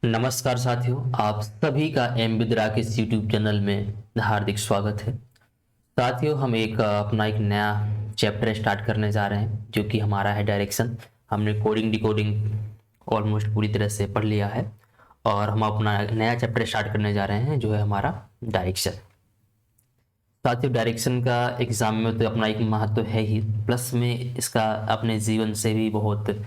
नमस्कार साथियों, आप सभी का M with Rakesh YouTube channel में हार्दिक स्वागत है। साथियों, हम अपना एक नया चैप्टर स्टार्ट करने जा रहे हैं जो कि हमारा है डायरेक्शन। हमने कोडिंग डिकोडिंग ऑलमोस्ट पूरी तरह से पढ़ लिया है और हम अपना नया चैप्टर स्टार्ट करने जा रहे हैं जो है हमारा डायरेक्शन। साथियों, डायरेक्शन का एग्जाम में तो अपना एक महत्व है ही, प्लस में इसका अपने जीवन से भी बहुत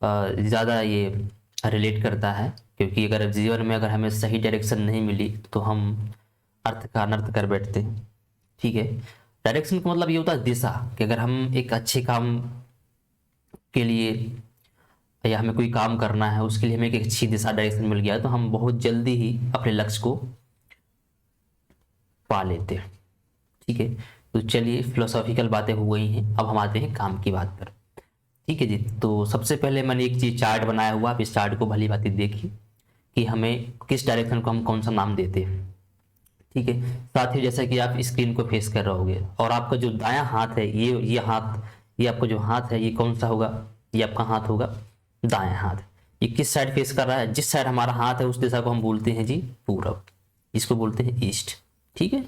ज़्यादा ये रिलेट करता है, क्योंकि अगर जीवन में अगर हमें सही डायरेक्शन नहीं मिली तो हम अर्थ का अनर्थ कर बैठते हैं। ठीक है, डायरेक्शन का मतलब ये होता है दिशा, कि अगर हम एक अच्छे काम के लिए या हमें कोई काम करना है उसके लिए हमें एक अच्छी दिशा डायरेक्शन मिल गया तो हम बहुत जल्दी ही अपने लक्ष्य को पा लेते हैं। ठीक है, तो चलिए फिलोसॉफिकल बातें हो गई हैं, अब हम आते हैं काम की बात पर। ठीक है जी, तो सबसे पहले मैंने एक चीज चार्ट बनाया हुआ, आप इस चार्ट को भली भांति देखिए कि हमें किस डायरेक्शन को हम कौन सा नाम देते हैं। ठीक है, साथ ही जैसा कि आप स्क्रीन को फेस कर रहे होगे और आपका जो दायां हाथ है ये हाथ, ये आपका जो हाथ है ये कौन सा होगा, ये आपका हाथ होगा दायां हाथ। ये किस साइड फेस कर रहा है, जिस साइड हमारा हाथ है उस दिशा को हम बोलते हैं जी पूरब, इसको बोलते हैं ईस्ट। ठीक है,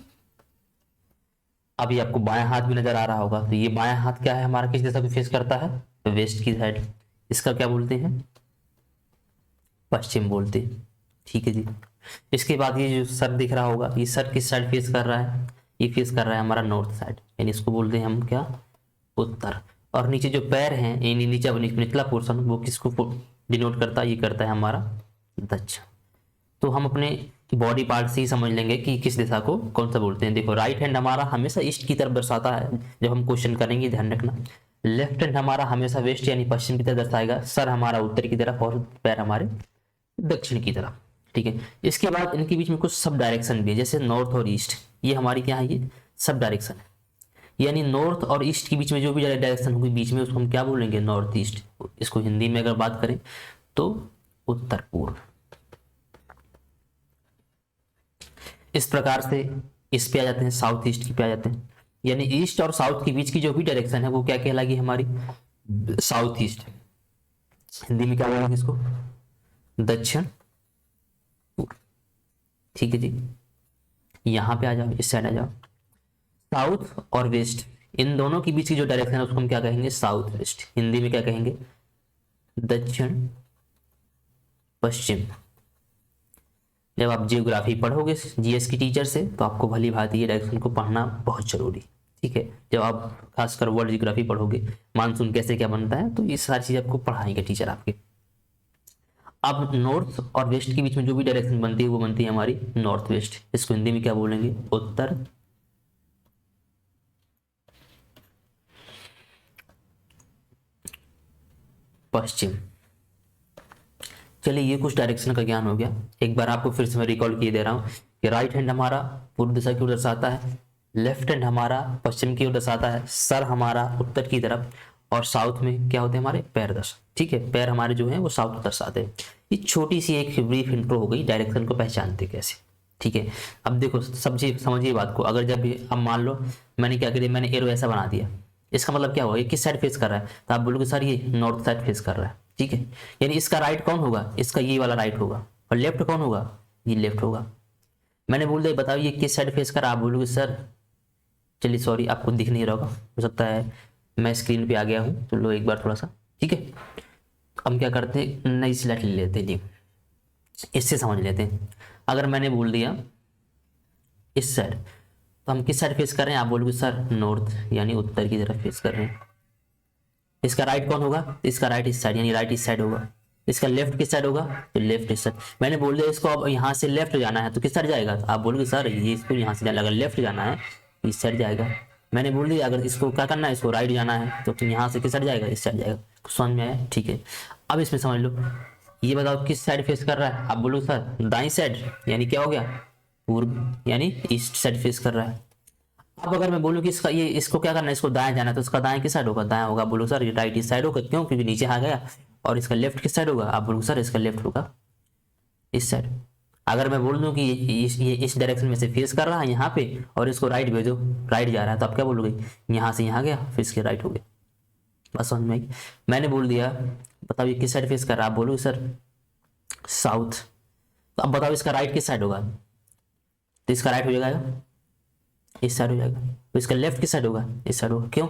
अभी आपको बायां हाथ भी नजर आ रहा होगा, तो ये बायां हाथ क्या है हमारा, किस दिशा को फेस करता है, वेस्ट की साइड, इसका क्या बोलते हैं, पश्चिम बोलते हैं। ठीक है जी, इसके बाद ये जो सर दिख रहा होगा, ये सर किस साइड फेस कर रहा है, ये फेस कर रहा है हमारा नॉर्थ साइड, यानी इसको बोलते हैं हम क्या, उत्तर। और नीचे जो पैर हैं, यानी नीचे निचला पोर्शन, वो किसको डिनोट करता है, ये करता है हमारा दक्षिण। तो हम अपने बॉडी पार्ट से ही समझ लेंगे कि किस दिशा को कौन सा बोलते हैं। देखो, राइट हैंड हमारा हमेशा ईस्ट की तरफ दर्शाता है, जब हम क्वेश्चन करेंगे ध्यान रखना। लेफ्ट हैंड हमारा हमेशा वेस्ट यानी पश्चिम की तरफ दर्शाएगा, सर हमारा उत्तर की तरफ और पैर हमारे दक्षिण की तरफ। ठीक है, इसके बाद इनके बीच में कुछ सब डायरेक्शन भी है, जैसे नॉर्थ और ईस्ट, ये हमारी क्या है, ये सब डायरेक्शन है। यानी नॉर्थ और ईस्ट के बीच में जो भी डायरेक्शन होगी बीच में, उसको हम क्या बोलेंगे, नॉर्थ ईस्ट। इसको हिंदी में अगर बात करें तो उत्तर पूर्व। इस प्रकार से इस पे आ जाते हैं, साउथ ईस्ट की पे आ जाते हैं, यानी ईस्ट और साउथ के बीच की जो भी डायरेक्शन है वो क्या कहलाएगी, हमारी साउथ ईस्ट। हिंदी में क्या बोलेंगे इसको, दक्षिण पूर्व। ठीक है जी, यहां पे आ जाओ, इस साइड आ जाओ। साउथ और वेस्ट, इन दोनों के बीच की जो डायरेक्शन है उसको हम क्या कहेंगे, साउथ वेस्ट। हिंदी में क्या कहेंगे, दक्षिण पश्चिम। जब आप जियोग्राफी पढ़ोगे जीएस की टीचर से तो आपको भली भांति ये डायरेक्शन को पढ़ना बहुत जरूरी। ठीक है, जब आप खासकर वर्ल्ड जियोग्राफी पढ़ोगे, मानसून कैसे क्या बनता है, तो ये सारी चीज आपको पढ़ाएंगे टीचर आपके। अब नॉर्थ और वेस्ट के बीच में जो भी डायरेक्शन बनती है वो बनती है हमारी नॉर्थ वेस्ट। इसको हिंदी में क्या बोलेंगे, उत्तर पश्चिम। चलिए, ये कुछ डायरेक्शन का ज्ञान हो गया। एक बार आपको फिर से मैं रिकॉल किए दे रहा हूँ कि राइट हैंड हमारा पूर्व दिशा की ओर दर्शाता है, लेफ्ट हैंड हमारा पश्चिम की ओर दर्शाता है, सर हमारा उत्तर की तरफ, और साउथ में क्या होते हैं हमारे पैर दर्श। ठीक है, पैर हमारे जो हैं वो साउथ दर्शाते हैं। ये छोटी सी एक ब्रीफ इंट्रो हो गई डायरेक्शन को पहचानते कैसे। ठीक है, अब देखो समझिए बात को। अगर जब भी अब मान लो मैंने क्या किया, मैंने एरो ऐसा बना दिया, इसका मतलब क्या होगा, ये किस साइड फेस कर रहा है, तो आप बोलोगे सर ये नॉर्थ साइड फेस कर रहा है। ठीक है, यानी इसका राइट कौन होगा, इसका ये वाला राइट होगा, और लेफ्ट कौन होगा, ये लेफ्ट होगा। मैंने बोल दिया बताओ ये किस साइड फेस कर रहा है, आप बोलोगे सर, चलिए सॉरी आपको दिख नहीं रहा होगा, हो सकता है मैं स्क्रीन पे आ गया हूँ, तो लो एक बार थोड़ा सा। ठीक है, हम क्या करते हैं, नई स्लाइड ले लेते हैं जी, इससे समझ लेते हैं। अगर मैंने बोल दिया इस साइड, तो हम किस साइड फेस कर रहे हैं, आप बोलोगे सर नॉर्थ यानी उत्तर की तरफ फेस कर रहे हैं। इसका राइट कौन होगा, इसका राइट इस साइड यानी राइट इस साइड होगा। इसका लेफ्ट किस साइड होगा, तो लेफ्ट इस साइड। मैंने बोल दिया इसको अब यहाँ से लेफ्ट जाना है तो किस साइड जाएगा, तो आप बोलोगे सर ये इसको यहाँ से जाना, अगर लेफ्ट जाना है तो इस साइड जाएगा। मैंने बोल दिया अगर इसको क्या करना है, इसको राइट जाना है तो यहाँ से किस साइड जाएगा, इस साइड जाएगा। समझ में आया, ठीक है। अब इसमें समझ लो, ये बताओ किस साइड फेस कर रहा है, आप बोलो सर दाई साइड, यानी क्या हो गया, पूर्व यानी ईस्ट साइड फेस कर रहा है। अब अगर मैं बोलूँ कि इसका ये इसको क्या करना है, इसको दाएं जाना है, तो इसका दाएं किस साइड होगा, दाएं होगा। बोलो सर ये राइट इस साइड होगा, क्यों, क्योंकि नीचे आ गया। और इसका लेफ्ट किस साइड होगा, आप बोलो सर इसका लेफ्ट होगा इस साइड। अगर मैं बोल दूं कि ये इस डायरेक्शन में से फेस कर रहा है यहाँ पे, और इसको राइट भेजो, राइट जा रहा है, तो आप क्या बोलोगे, यहाँ से यहाँ गया फिर इसके राइट हो गया। बस समझ में आई। मैंने बोल दिया बताओ ये किस साइड फेस कर रहा है, आप बोलोगे सर साउथ, तो अब बताओ इसका राइट किस साइड होगा? तो इसका राइट हो जाएगा, इस साइड हो जाएगा। तो इसका लेफ्ट किस साइड होगा? इस साइड होगा। क्यों?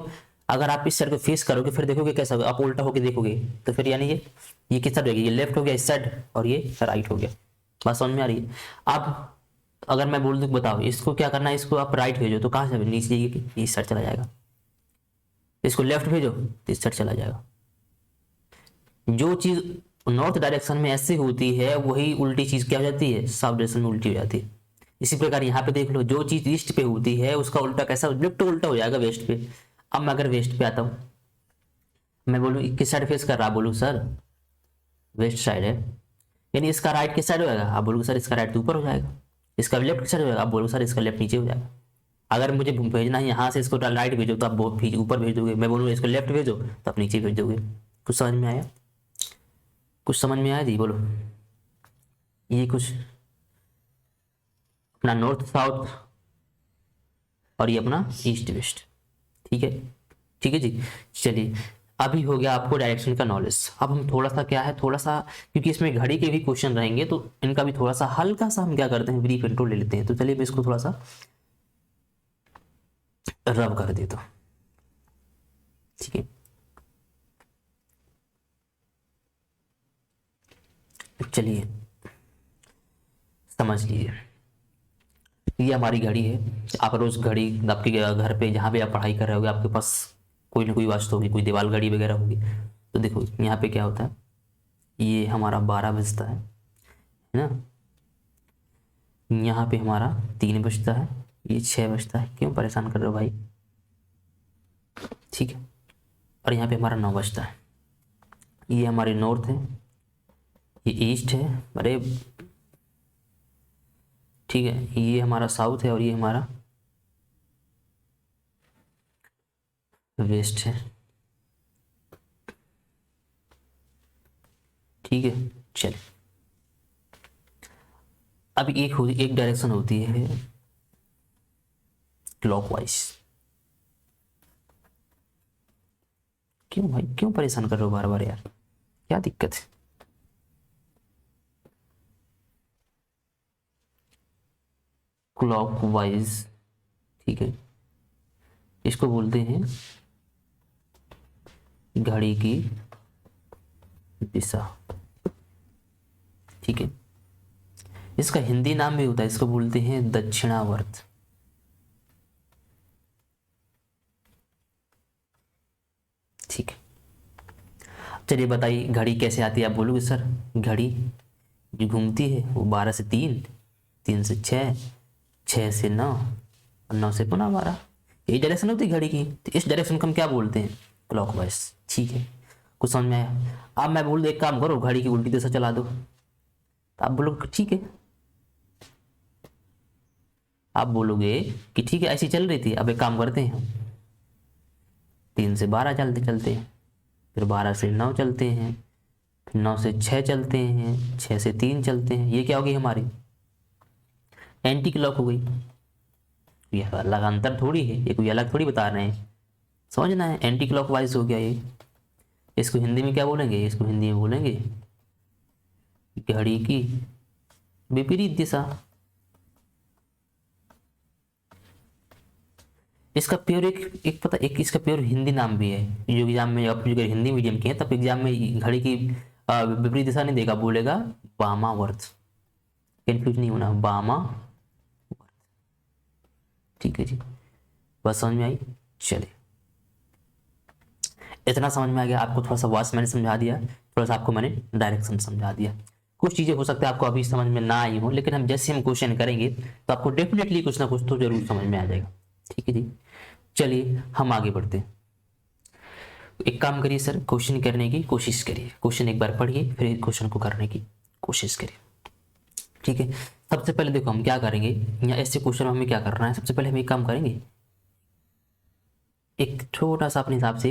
अगर आप इस साइड को फेस करोगे फिर देखोगे कैसा होगा, आप उल्टा होके देखोगे तो फिर यानी ये किस साइड होगी? ये लेफ्ट हो गया इस साइड और ये राइट हो गया। बात समझ में आ रही है? अब अगर मैं बोल दूं बताओ इसको क्या करना है, इसको आप राइट भेजो तो कहाँ से नीचे इस साइड चला जाएगा, इसको लेफ्ट भेजो तो इस साइड चला जाएगा। जो चीज नॉर्थ डायरेक्शन में ऐसे होती है वही उल्टी चीज क्या हो जाती है? साउथ डायरेक्शन में उल्टी हो जाती है। इसी प्रकार यहाँ पे देख लो, जो चीज ईस्ट पे होती है उसका उल्टा कैसा? लेफ्ट उल्टा हो जाएगा वेस्ट पे। अब मैं अगर वेस्ट पे आता हूँ, मैं बोलूँ किस साइड फेस कर रहा, बोलूँ सर वेस्ट साइड है, यानी इसका राइट किस साइड हो जाएगा? आप बोलोगे सर इसका राइट ऊपर हो जाएगा। इसका लेफ्ट किस साइड हो जाएगा? आप बोलोगे सर इसका लेफ्ट नीचे हो जाएगा। अगर मुझे भेजना है यहाँ से इसको राइट भेजो तो आप ऊपर भेज दोगे, मैं बोलूँ इसको लेफ्ट भेजो तो आप नीचे भेज दोगे। कुछ समझ में आया? कुछ समझ में आया जी? बोलो। ये कुछ अपना नॉर्थ साउथ और ये अपना ईस्ट वेस्ट। ठीक है, ठीक है जी। चलिए अभी हो गया आपको डायरेक्शन का नॉलेज। अब हम थोड़ा सा क्या है, थोड़ा सा क्योंकि इसमें घड़ी के भी क्वेश्चन रहेंगे तो इनका भी थोड़ा सा हल्का सा हम क्या करते हैं, ब्रीफ इंट्रो ले लेते हैं। तो चलिए मैं इसको थोड़ा सा रब कर देता हूँ। ठीक है, चलिए समझ लीजिए, ये हमारी घड़ी है। आप रोज घड़ी आपके घर पे जहाँ भी आप पढ़ाई कर रहे होगे आपके पास कोई ना कोई वस्तु होगी, कोई दीवार घड़ी वगैरह होगी। तो देखो यहाँ पे क्या होता है, ये हमारा 12 बजता है ना, यहाँ पे हमारा 3 बजता है, ये 6 बजता है। क्यों परेशान कर रहे हो भाई? ठीक है, और यहाँ पे हमारा 9 बजता है। ये हमारे नॉर्थ है, ये ईस्ट है, अरे ठीक है, ये हमारा साउथ है और ये हमारा वेस्ट है। ठीक है, चलिए अब एक डायरेक्शन होती है क्लॉकवाइज। क्यों भाई, क्यों परेशान कर रहे हो बार बार यार, क्या दिक्कत है? क्लॉकवाइज, ठीक है, इसको बोलते हैं घड़ी की दिशा। ठीक है, इसका हिंदी नाम भी होता है, इसको बोलते हैं दक्षिणावर्त। ठीक है, चलिए बताइए घड़ी कैसे आती है? आप बोलोगे सर घड़ी जो घूमती है वो 12 से 3, 3 से 6, 6 से 9 और 9 से पुनः 12, यही डायरेक्शन होती है घड़ी की। तो इस डायरेक्शन को हम क्या बोलते हैं? क्लॉकवाइज। ठीक है, कुछ समझ में आया? अब मैं बोल दो एक काम करो घड़ी की उल्टी दिशा चला दो, तो आप बोलोगे ठीक है, आप बोलोगे कि ठीक है ऐसी चल रही थी। अब एक काम करते हैं हम 3 से 12 चलते चलते हैं, फिर 12 से 9 चलते हैं, फिर 9 से 6 चलते हैं, 6 से 3 चलते हैं। ये क्या होगी हमारी एंटी क्लॉक हो गई। ये अलग अंतर थोड़ी है, ये कोई अलग थोड़ी बता रहे हैं, समझना है। एंटी क्लॉकवाइज हो गया ये। इसको हिंदी में क्या बोलेंगे? इसको हिंदी में बोलेंगे घड़ी की विपरीत दिशा। इसका प्योर एक पता एक इसका प्योर हिंदी नाम भी है। जो एग्जाम में आप अगर हिंदी मीडियम के हैं तब एग्जाम में घड़ी की विपरीत दिशा नहीं देगा, बोलेगा वामावर्त। कंफ्यूज नहीं होना, वामावर्त। ठीक है जी, बस समझ में आई? चलिए इतना समझ में आ गया आपको? थोड़ा सा वास्ट मैंने समझा दिया, थोड़ा सा आपको मैंने डायरेक्शन समझा दिया। कुछ चीजें हो सकता है आपको अभी समझ में ना आई हो, लेकिन हम जैसे हम क्वेश्चन करेंगे तो आपको डेफिनेटली कुछ ना कुछ तो जरूर समझ में आ जाएगा। ठीक है जी, चलिए हम आगे बढ़ते हैं। एक काम करिए सर, क्वेश्चन करने की कोशिश करिए, क्वेश्चन एक बार पढ़िए फिर क्वेश्चन को करने की कोशिश करिए। ठीक है, सबसे पहले देखो हम क्या करेंगे, या ऐसे क्वेश्चन में हमें क्या करना है। सबसे पहले हम एक काम करेंगे, एक छोटा सा अपने हिसाब से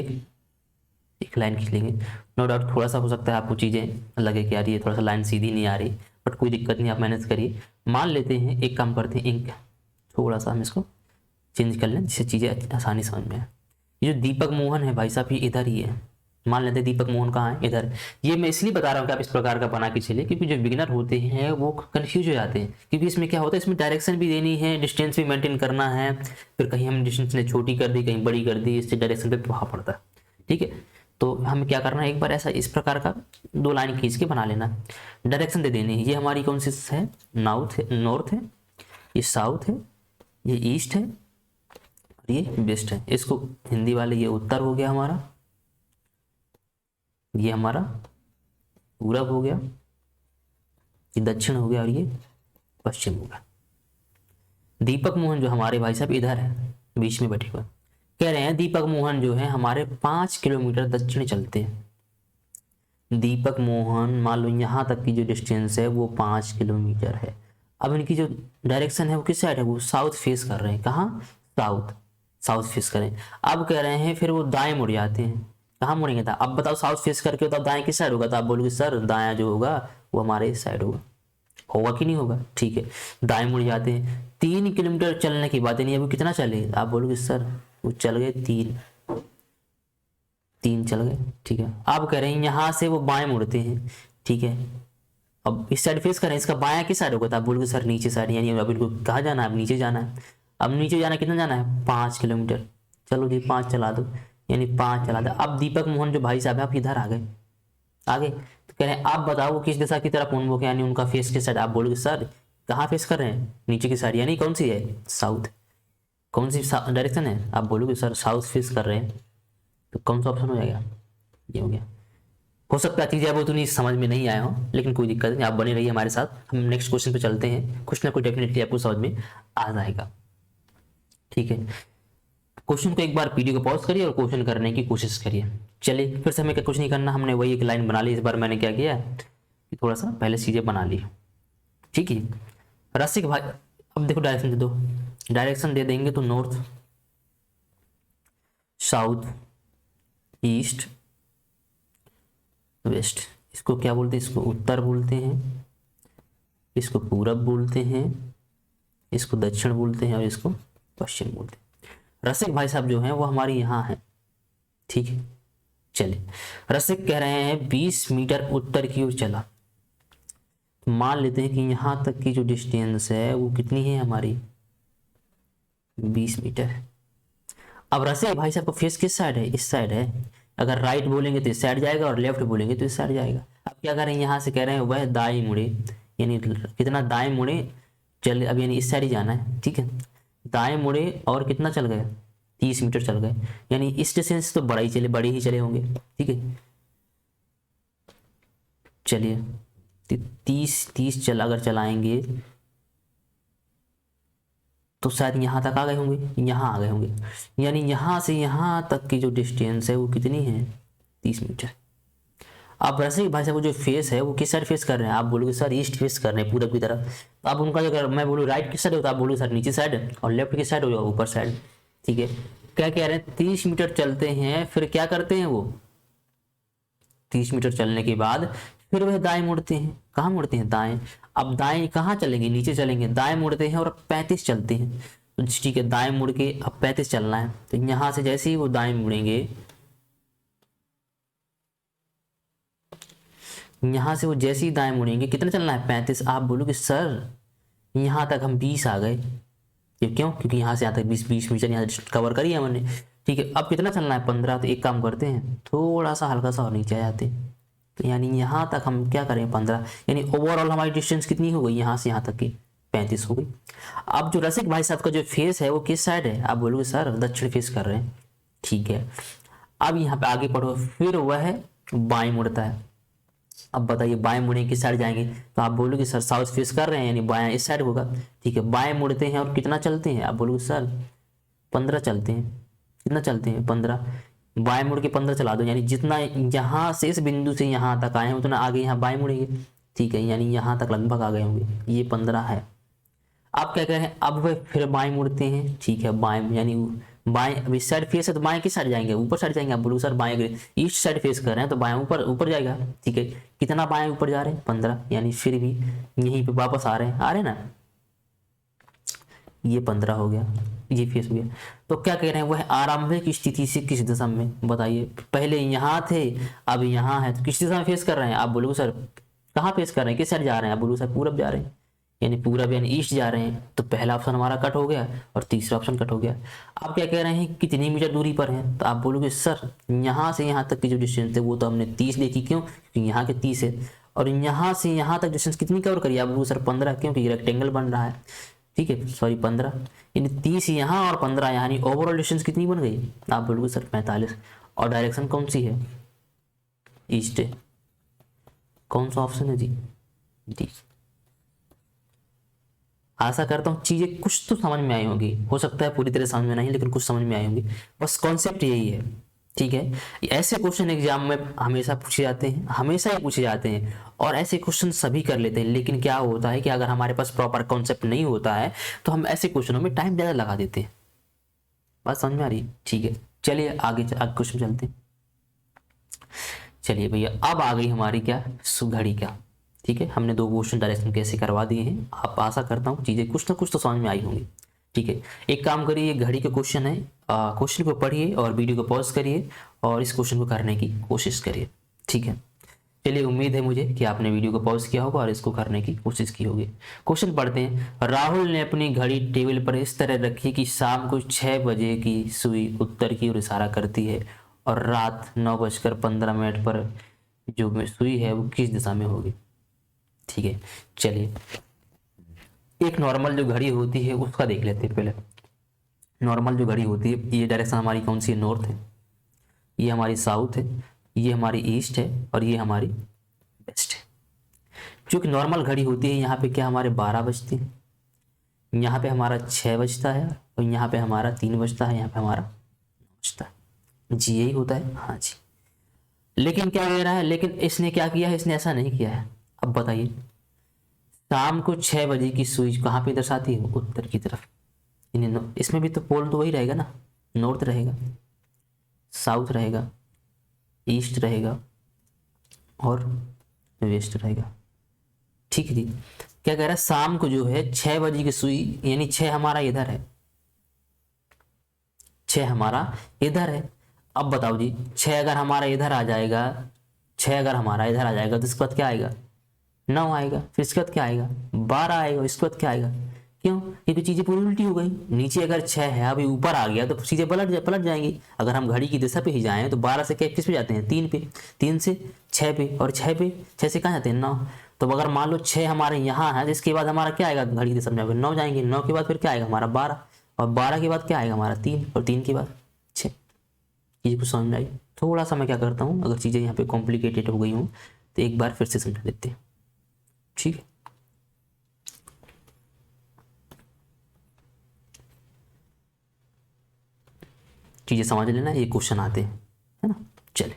एक लाइन खींच लेंगे। नो डाउट थोड़ा सा हो सकता है आपको चीज़ें लगे कि यार ये थोड़ा सा लाइन सीधी नहीं आ रही, बट कोई दिक्कत नहीं, आप मैनेज करिए। मान लेते हैं एक काम करते हैं, इंक थोड़ा सा हम इसको चेंज कर लें जिससे चीज़ें आसानी समझ में आए। ये जो दीपक मोहन है भाई साहब ये इधर ही है, मान लेते हैं दीपक मोहन कहाँ है, इधर। ये मैं इसलिए बता रहा हूँ कि आप इस प्रकार का बना के चलिए, क्योंकि जो बिगिनर होते हैं वो कंफ्यूज हो जाते हैं, क्योंकि इसमें क्या होता है, इसमें डायरेक्शन भी देनी है, डिस्टेंस भी मेंटेन करना है, फिर कहीं हम डिस्टेंस ने छोटी कर दी, कहीं बड़ी कर दी, इससे डायरेक्शन पे प्रभाव पड़ता है। ठीक है, तो हमें क्या करना है, एक बार ऐसा इस प्रकार का 2 लाइन खींच के बना लेना, डायरेक्शन दे देनी है। ये हमारी कौन सी है, नॉर्थ है, ये साउथ है, ये ईस्ट है, ये वेस्ट है। इसको हिंदी वाले, ये उत्तर हो गया हमारा, ये हमारा पूरब हो गया, ये दक्षिण हो गया, और ये पश्चिम हो गया। दीपक मोहन जो हमारे भाई साहब इधर है, बीच में बैठे हुए, कह रहे हैं दीपक मोहन जो है हमारे 5 किलोमीटर दक्षिण चलते हैं। दीपक मोहन मान लो यहाँ तक की जो डिस्टेंस है वो 5 किलोमीटर है। अब इनकी जो डायरेक्शन है वो किस साइड है, वो साउथ फेस कर रहे हैं। कहाँ, साउथ फेस करें। अब कह रहे हैं फिर वो दाएं मुड़ जाते हैं। कहाँ मुड़ेंगे था, अब बताओ, साउथ फेस करके तो दाएं किस साइड होगा, तो आप बोलोगे सर दायां जो होगा वो हमारे इस साइड होगा कि नहीं होगा। ठीक है, दाएं मुड़ जाते हैं। 3 किलोमीटर चलने की बात नहीं, अभी कितना चले, आप बोलोगे सर वो चल गए 3 चल गए। ठीक है, अब कह रहे हैं यहाँ से वो बाएं मुड़ते हैं। ठीक है, अब इस साइड फेस करें, इसका बायां किस साइड होगा, तो आप बोलोगे सर नीचे साइड, यानी अब इनको कहाँ जाना है, अब नीचे जाना है। अब नीचे जाना कितना जाना है, 5 किलोमीटर। चलो जी 5 चला दो, यानी 5 चला दो। अब दीपक मोहन जो भाई साहब है आप इधर आ गए, तो कह रहे हैं आप बताओ वो किस दिशा की तरफ उन्मुख है, यानी उनका फेस किस साइड। आप बोलोगे सर कहाँ फेस कर रहे हैं, नीचे की साइड, यानी कौन सी है, साउथ। कौन सी डायरेक्शन है, आप बोलोगे सर साउथ फेस कर रहे हैं, तो कौन सा ऑप्शन हो जाएगा, ये हो गया। हो सकता है चीज़ें अब उतनी समझ में नहीं आया हो, लेकिन कोई दिक्कत नहीं, आप बने रहिए हमारे साथ। हम नेक्स्ट क्वेश्चन पे चलते हैं, कुछ ना कुछ डेफिनेटली आपको समझ में आ जाएगा। ठीक है, क्वेश्चन को एक बार वीडियो को पॉज करिए और क्वेश्चन करने की कोशिश करिए। चलिए फिर से हमें कुछ नहीं करना, हमने वही एक लाइन बना ली। इस बार मैंने क्या किया कि थोड़ा सा पहले चीज़ें बना ली। ठीक है, रसिक भाई अब देखो डायरेक्शन दे दो, डायरेक्शन दे देंगे तो नॉर्थ, साउथ, ईस्ट, वेस्ट। इसको क्या बोलते हैं, इसको उत्तर बोलते हैं, इसको पूरब बोलते हैं, इसको दक्षिण बोलते हैं, और इसको पश्चिम बोलते हैं। रसिक भाई साहब जो हैं वो हमारे यहाँ हैं। ठीक है, चलिए रसिक कह रहे हैं 20 मीटर उत्तर की ओर चला। मान लेते हैं कि यहाँ तक की जो डिस्टेंस है वो कितनी है हमारी, 20 मीटर। अब रसिक भाई साहब का फेस किस साइड है, इस साइड है। अगर राइट बोलेंगे तो इस साइड जाएगा, और लेफ्ट बोलेंगे तो इस साइड जाएगा। अब क्या करें, यहाँ से कह रहे हैं वह दाएं मुड़े, यानी कितना दाएं मुड़े, चल अब यानी इस साइड ही जाना है। ठीक है, दाएं मुड़े और कितना चल गए, 30 मीटर चल गए, यानी इस डिस्टेंस तो बड़े ही चले होंगे। ठीक है, चलिए 30 अगर चलाएंगे तो शायद यहाँ तक आ गए होंगे, यहाँ आ गए होंगे, यानी यहाँ से यहाँ तक की जो डिस्टेंस है वो कितनी है, 30 मीटर। अब रसिक भाई साहब वो जो फेस है वो किस साइड फेस कर रहे हैं, आप बोलोगे सर ईस्ट फेस कर रहे हैं, पूरब की तरफ। तो अब उनका अगर मैं बोलूँ राइट किस साइड होता है, आप बोलोगे सर नीचे साइड, और लेफ्ट किस साइड होगा, ऊपर साइड। ठीक है, क्या कह रहे हैं, 30 मीटर चलते हैं, फिर क्या करते हैं वो, 30 मीटर चलने के बाद फिर वह दाएं मुड़ते हैं। कहाँ मुड़ते हैं, दाएं। अब दाएं कहाँ चलेंगे, नीचे चलेंगे, दाएं मुड़ते हैं और 35 चलते हैं। तो ठीक है, दाएं मुड़ के अब 35 चलना है, तो यहाँ से जैसे ही वो दाएं मुड़ेंगे, यहाँ से वो जैसे ही दाएं मुड़ेंगे, कितना चलना है, 35। आप बोलोगे सर यहाँ तक हम 20 आ गए, ये क्यों, क्योंकि यहाँ से यहाँ तक 20 मीटर यहाँ कवर करी है हमने। ठीक है, अब कितना चलना है, 15। तो एक काम करते हैं, थोड़ा सा हल्का सा और नीचे आ जाते हैं, तो यानी यहाँ तक हम क्या करें, 15, यानी ओवरऑल हमारी डिस्टेंस कितनी हो गई, यहाँ से यहाँ तक की 35 हो गई। अब जो रसिक भाई साहब का जो फेस है वो किस साइड है, आप बोलोगे सर दक्षिण फेस कर रहे हैं। ठीक है, अब यहाँ पे आगे पढ़ो, फिर वह बाएं मुड़ता है। अब बताइए बाएं मुड़े किस साइड जाएंगे, तो आप बोलोगे सर साउथ फेस कर रहे हैं, यानी बाएं इस साइड होगा। ठीक है, बाएं मुड़ते हैं और कितना चलते हैं, आप बोलोगे सर 15 चलते हैं। कितना चलते हैं, 15। बाएं मुड़ के 15 चला दो, यानी जितना यहाँ से इस बिंदु से यहाँ तक आए हैं उतना आगे यहाँ बाएं मुड़ेंगे। ठीक है, यानी यहाँ तक लगभग आ गए होंगे, ये 15 है। आप क्या कह रहे हैं, अब वह फिर बाएं मुड़ते हैं। ठीक है, बाएं यानी बाएं, अब इस साइड फेस है तो बाएं किस साइड जाएंगे, ऊपर साइड जाएंगे। आप बोलो सर बाएं ईस्ट साइड फेस कर रहे हैं तो बाएं ऊपर ऊपर जाएगा। ठीक है, कितना बाएं ऊपर जा रहे हैं, 15, यानी फिर भी यहीं पे वापस आ रहे हैं ना। ये 15 हो गया, ये फेस हो गया। तो क्या कह रहे हैं, वह आरंभिक स्थिति से किस दिशा में, बताइए। पहले यहाँ थे, अब यहाँ है, तो किस दिशा में फेस कर रहे हैं। आप बोलोगे सर कहाँ फेस कर रहे हैं, किस साइड जा रहे हैं। आप बोलोगे सर पूरब जा रहे हैं, यानी पूरब यानी ईस्ट जा रहे हैं। तो पहला ऑप्शन हमारा कट हो गया और तीसरा ऑप्शन कट हो गया। अब क्या कह रहे हैं, कितनी मीटर दूरी पर हैं। तो आप बोलोगे सर यहाँ से यहाँ तक की जो डिस्टेंस है वो तो हमने 30 देखी, क्यों, क्योंकि यहाँ के 30 है। और यहाँ से यहाँ तक डिस्टेंस कितनी कवर करिए। आप बोलोगे सर 15, क्योंकि रेक्टेंगल बन रहा है, ठीक है, सॉरी 15, यानी 30 यहाँ और 15 यहाँ, यानी ओवरऑल डिस्टेंस कितनी बन गई। आप बोलोगे सर 45। और डायरेक्शन कौन सी है, ईस्ट है। कौन सा ऑप्शन है जी, डी। आशा करता हूँ चीजें कुछ तो समझ में आई होगी, हो सकता है पूरी तरह समझ में नहीं, लेकिन कुछ समझ में आई होंगी। बस कॉन्सेप्ट यही है, ठीक है। ऐसे क्वेश्चन एग्जाम में हमेशा पूछे जाते हैं, हमेशा ही पूछे जाते हैं, और ऐसे क्वेश्चन सभी कर लेते हैं। लेकिन क्या होता है कि अगर हमारे पास प्रॉपर कॉन्सेप्ट नहीं होता है तो हम ऐसे क्वेश्चनों में टाइम ज़्यादा लगा देते हैं। बात समझ में आ रही है, ठीक है। चलिए आगे क्वेश्चन चलते हैं। चलिए भैया, अब आ गई हमारी क्या, घड़ी का, ठीक है। हमने 2 क्वेश्चन डायरेक्शन कैसे करवा दिए हैं। आप आशा करता हूँ चीज़ें कुछ ना कुछ तो समझ में आई होंगी, ठीक है। एक काम करिए, घड़ी के क्वेश्चन है, क्वेश्चन को पढ़िए और वीडियो को पॉज करिए और इस क्वेश्चन को करने की कोशिश करिए, ठीक है। चलिए, उम्मीद है मुझे कि आपने वीडियो को पॉज किया होगा और इसको करने की कोशिश की होगी। क्वेश्चन पढ़ते हैं। राहुल ने अपनी घड़ी टेबल पर इस तरह रखी कि शाम को 6 बजे की सुई उत्तर की ओर इशारा करती है और रात 9:15 पर जो सुई है वो किस दिशा में होगी, ठीक है। चलिए, एक नॉर्मल जो घड़ी होती है उसका देख लेते हैं पहले। नॉर्मल जो घड़ी होती है, ये डायरेक्शन हमारी कौन सी है, नॉर्थ है, ये हमारी साउथ है, ये हमारी ईस्ट है और ये हमारी वेस्ट है। जो कि नॉर्मल घड़ी होती है, यहाँ पे क्या हमारे 12 बजते हैं, यहाँ पे हमारा 6 बजता है और यहाँ पे हमारा 3 बजता है, यहाँ पे हमारा बजता है जी, यही होता है, हाँ जी। लेकिन क्या कह रहा है, लेकिन इसने क्या किया है, इसने ऐसा नहीं किया है। अब बताइए, शाम को 6 बजे की सुई कहाँ पे दर्शाती है, उत्तर की तरफ। इसमें भी तो पोल तो वही रहेगा ना, नॉर्थ रहेगा, साउथ रहेगा, ईस्ट रहेगा और वेस्ट रहेगा, ठीक है जी। क्या कह रहा है, शाम को जो है 6 बजे की सुई, यानी 6 हमारा इधर है, 6 हमारा इधर है। अब बताओ जी, 6 अगर हमारा इधर आ जाएगा, 6 अगर हमारा इधर आ जाएगा तो इसके बाद क्या आएगा, 9 आएगा, फिर इसके बाद क्या आएगा, 12 आएगा, इसके बाद क्या आएगा। क्यों, क्योंकि चीजें पूरी उल्टी हो गई। नीचे अगर 6 है, अभी ऊपर आ गया तो चीजें पलट जाएंगी। अगर हम घड़ी की दिशा पे ही जाएं तो 12 से किस पे जाते हैं, 3 पे, 3 से 6 पे, और 6 से कहाँ जाते हैं, 9। तो अगर मान लो 6 हमारे यहाँ है, जिसके बाद हमारा क्या आएगा, घड़ी की दिशा में 9 जाएंगे, 9 के बाद फिर क्या आएगा हमारा 12, और 12 के बाद क्या आएगा हमारा 3, और 3 के बाद 6। ये कुछ समझ में आई। थोड़ा सा मैं क्या करता हूँ, अगर चीज़ें यहाँ पे कॉम्प्लिकेटेड हो गई हूँ तो एक बार फिर से समझा देते हैं, ठीक है। चीज़ें समझ लेना, ये क्वेश्चन आते हैं, है ना। चले,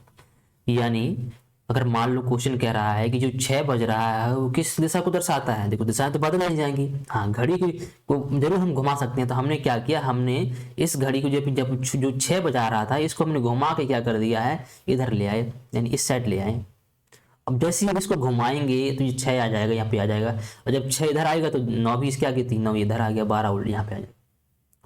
यानी अगर मान लो क्वेश्चन कह रहा है कि जो 6 बज रहा है वो किस दिशा को दर्शाता है। देखो दिशाएं तो बदल नहीं जाएंगी, हाँ घड़ी को जरूर हम घुमा सकते हैं। तो हमने क्या किया, हमने इस घड़ी को जब जो 6 बजा रहा था इसको हमने घुमा के क्या कर दिया है, इधर ले आए, यानी इस साइड ले आए। अब जैसे ही हम इसको घुमाएंगे तो ये 6 आ जाएगा, यहाँ पे आ जाएगा, और जब 6 इधर आएगा तो 9 भी इसके आगे थी, 9 इधर आ गया, 12 उल्ट यहाँ पे आ जाएगा।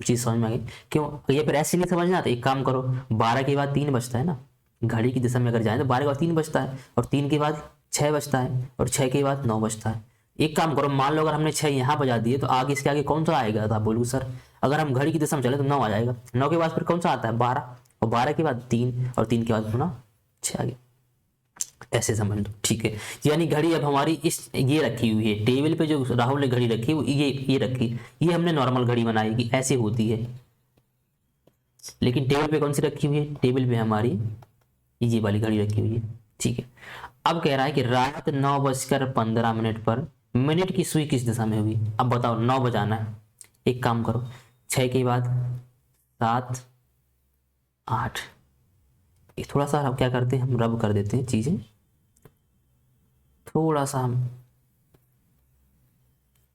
चीज़ समझ में आ गई। क्यों, ये फिर ऐसे नहीं समझना। तो एक काम करो, 12 के बाद 3 बजता है ना, घड़ी की दिशा में अगर जाए तो 12 के बाद 3 बजता है, और 3 के बाद 6 बजता है, और 6 के बाद 9 बजता है। एक काम करो, मान लो अगर हमने 6 यहाँ बजा दिए तो आगे इसके आगे कौन सा आएगा, तो आप बोलो सर अगर हम घड़ी की दिशा में चले तो 9 आ जाएगा, 9 के बाद फिर कौन सा आता है 12, और 12 के बाद 3, और 3 के बाद पुनः 6 आ गया। ऐसे समझ लो, ठीक है। यानी घड़ी अब हमारी इस ये रखी हुई है टेबल पे, जो राहुल ने घड़ी रखी है वो ये रखी, ये हमने नॉर्मल घड़ी बनाई कि ऐसे होती है। लेकिन टेबल पे कौन सी रखी हुई है, टेबल पे हमारी ये वाली घड़ी रखी हुई है, ठीक है। अब कह रहा है कि रात 9:15 पर मिनट की सुई किस दिशा में होगी। अब बताओ, 9 बजाना है, एक काम करो 6 के बाद 7, 8, थोड़ा सा अब क्या करते हैं, हम रब कर देते हैं चीजें, थोड़ा सा हम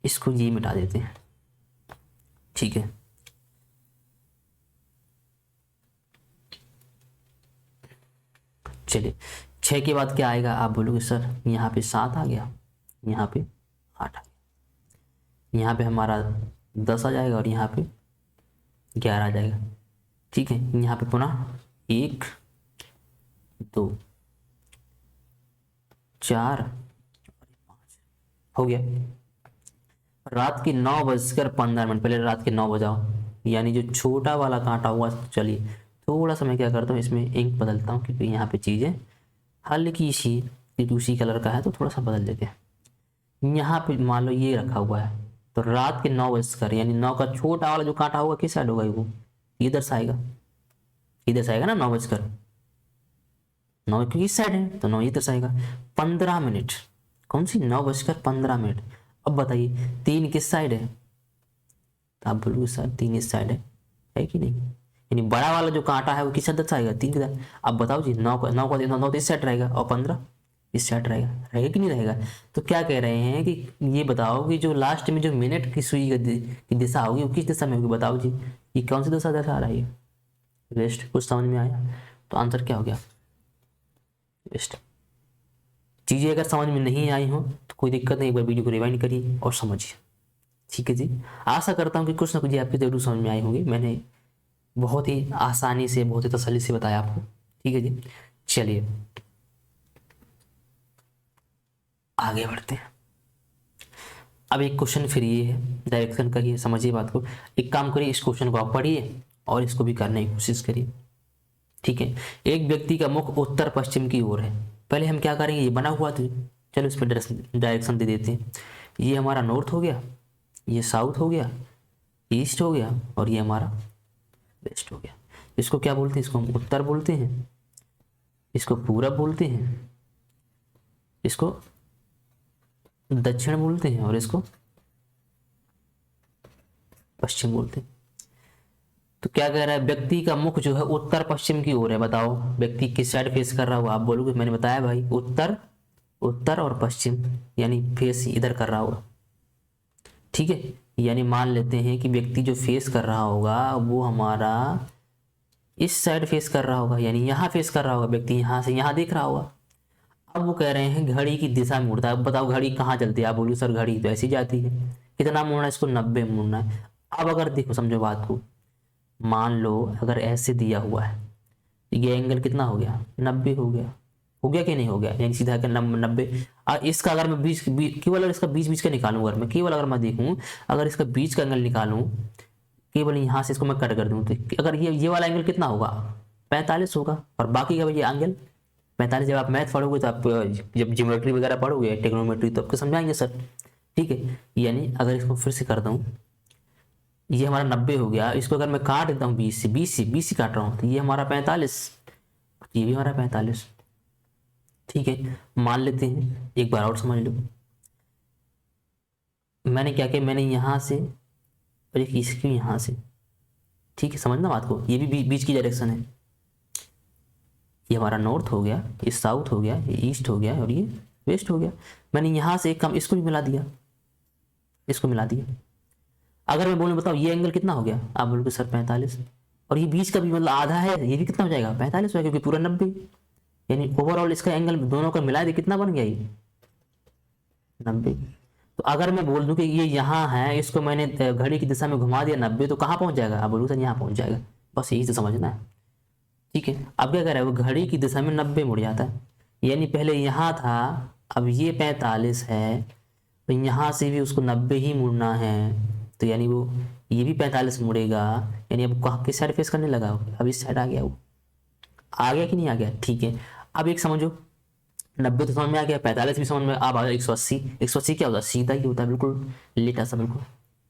इसको ये मिटा देते हैं, ठीक है। चलिए, 6 के बाद क्या आएगा, आप बोलोगे सर यहाँ पे 7 आ गया, यहाँ पे 8 आ गया, यहाँ पे हमारा 10 आ जाएगा और यहाँ पे 11 आ जाएगा। ठीक है, यहाँ पे पुनः 1 2 4 हो गया। रात के 9:15, पहले रात के 9 बजाओ, यानी जो छोटा वाला कांटा हुआ। चलिए थोड़ा सा मैं क्या करता हूँ, इसमें इंक बदलता हूँ, क्योंकि यहाँ पे चीज़ें हल्की सी, क्योंकि उसी कलर का है तो थोड़ा सा बदल देते हैं। यहाँ पे मान लो ये रखा हुआ है, तो रात के 9 यानी 9 का छोटा वाला जो कांटा होगा किस साइड होगा, वो ये दर्शाएगा, इधर से आएगा ना 9 क्योंकि इस साइड है तो 9 इधर से आएगा। 15 मिनट, कौन सी 9:15। अब बताइए 3 किस साइड है, तो आप बोलोगे सर 3 इस साइड है कि नहीं, यानी बड़ा वाला जो कांटा है वो किस साइड दर्शाएगा, 3 के साइड। अब बताओ जी 9 तो इस साइड रहेगा और 15 इस साइड रहेगा कि नहीं रहेगा। तो क्या कह रहे हैं कि ये बताओ कि जो लास्ट में जो मिनट की सुई की दिशा होगी वो किस दिशा में होगी, बताओ जी ये कौन सी दिशा दर्शा रहा है। वेस्ट, कुछ समझ में आया, तो आंसर क्या हो गया, वेस्ट। चीज़ें अगर समझ में नहीं आई हो तो कोई दिक्कत नहीं, एक बार वीडियो को रिवाइंड करिए और समझिए। ठीक है जी, आशा करता हूँ कि कुछ ना कुछ आपकी जरूर समझ में आई होगी। मैंने बहुत ही आसानी से, बहुत ही तसल्ली से बताया आपको। ठीक है जी, चलिए आगे बढ़ते हैं। अब एक क्वेश्चन फिर ये है, डायरेक्शन का ही है, समझिए बात को। एक काम करिए, इस क्वेश्चन को आप पढ़िए और इसको भी करने की कोशिश करिए। ठीक है, एक व्यक्ति का मुख उत्तर पश्चिम की ओर है। पहले हम क्या करेंगे, ये बना हुआ, तो चलो इस पर डायरेक्शन दे देते हैं। ये हमारा नॉर्थ हो गया, ये साउथ हो गया, ईस्ट हो गया और ये हमारा वेस्ट हो गया। इसको क्या बोलते हैं, इसको हम उत्तर बोलते हैं, इसको पूरब बोलते हैं, इसको दक्षिण बोलते हैं और इसको पश्चिम बोलते हैं। तो क्या कह रहा है, व्यक्ति का मुख जो है उत्तर पश्चिम की ओर है। बताओ व्यक्ति किस साइड फेस कर रहा होगा, आप बोलोगे मैंने बताया भाई उत्तर और पश्चिम, यानी फेस इधर कर रहा होगा। ठीक है, यानी मान लेते हैं कि व्यक्ति जो फेस कर रहा होगा वो हमारा इस साइड फेस कर रहा होगा, यानी यहाँ फेस कर रहा होगा व्यक्ति, यहाँ से यहाँ देख रहा होगा। अब वो कह रहे हैं घड़ी की दिशा मुड़ता है। अब बताओ घड़ी कहाँ चलती है, आप बोलो सर घड़ी तो ऐसी जाती है, कितना मुड़ना है इसको, 90 मुड़ना है। अब अगर देखो समझो बात को, मान लो अगर ऐसे दिया हुआ है, ये एंगल कितना हो गया, 90 हो गया, हो गया कि नहीं हो गया, यानी सीधा कर 90। इसका अगर मैं केवल अगर इसका बीच का निकालूं, अगर मैं केवल अगर मैं देखूं, अगर इसका बीच का एंगल निकालूं, केवल यहाँ से इसको मैं कट कर दूं, तो अगर ये वाला एंगल कितना होगा, 45 होगा। और बाकी का ये एंगल 45। जब आप मैथ पढ़ोगे तो आप जब ज्योमेट्री वगैरह पढ़ोगे, टेक्नोमेट्री, तो आपको समझाएंगे सर। ठीक है, यानी अगर इसको फिर से कर दूं, ये हमारा 90 हो गया, इसको अगर मैं काट देता हूँ 20 से काट रहा हूँ, तो ये हमारा 45, ये भी हमारा 45। ठीक है, मान लेते हैं, एक बार और समझ लो। मैंने क्या किया, मैंने यहाँ से और एक इसकी यहाँ से, ठीक है समझना बात को, ये भी बीच की डायरेक्शन है। ये हमारा नॉर्थ हो गया, ये साउथ हो गया, ये ईस्ट हो गया और ये वेस्ट हो गया। मैंने यहाँ से एक कम इसको भी मिला दिया, इसको मिला दिया। अगर मैं बोलूँ बताओ ये एंगल कितना हो गया, आप बोलोगे सर 45, और ये बीच का भी मतलब आधा है, ये भी कितना हो जाएगा 45 हो गया, क्योंकि पूरा 90, यानी ओवरऑल इसका एंगल दोनों का मिला दे कितना बन गया, ये 90। तो अगर मैं बोल दूं कि ये यहाँ है, इसको मैंने घड़ी की दिशा में घुमा दिया 90, तो कहाँ पहुंच जाएगा, आप बोलोगे सर यहाँ पहुंच जाएगा। बस यही से समझना है। ठीक है, अब क्या कर रहा है, वो घड़ी की दिशा में 90 मुड़ जाता है, यानी पहले यहाँ था, अब ये 45 है, तो यहाँ से भी उसको 90 ही मुड़ना है, तो यानी वो ये भी 45 मुड़ेगा, यानी अब कहाँ किस साइड फेस करने लगा, अब इस साइड आ गया, वो आ गया कि नहीं आ गया। ठीक है, अब एक समझो, 90 तो समझ में आ गया, 45 भी समझ में, अब आ गया 180। 180 क्या होता है, सीधा ही होता है, बिल्कुल लेटा सा, बिल्कुल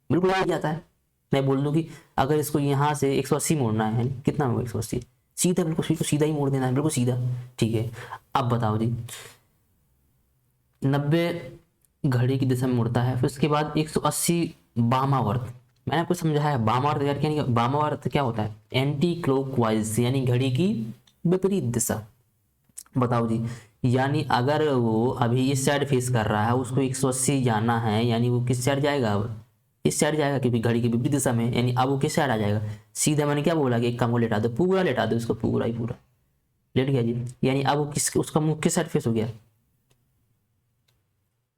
बिल्कुल आ जाता है। मैं बोल दूं कि अगर इसको यहाँ से 180 मोड़ना है, कितना होगा 180, सीधा, बिल्कुल सीधा ही मोड़ देना है, बिल्कुल सीधा। ठीक है, अब बताओ जी, 90 घड़ी की दिशा में मुड़ता है, फिर उसके बाद 180 वामावर्त। मैंने आपको समझाया वामावर्त यार, क्या नहीं, वामावर्त क्या होता है, एंटी क्लॉकवाइज, यानी घड़ी की विपरीत दिशा। बताओ जी, यानी अगर वो अभी इस साइड फेस कर रहा है, उसको 180 जाना है, यानी वो किस साइड जाएगा, अब इस साइड जाएगा, क्योंकि घड़ी की विपरीत दिशा में, यानी अब वो किस साइड आ जाएगा, सीधा। मैंने क्या बोला कि एक काम को लेटा दो, पूरा लेटा दो इसको, पूरा ही पूरा लेट गया जी, यानी अब वो उसका मुख किस साइड फेस हो गया,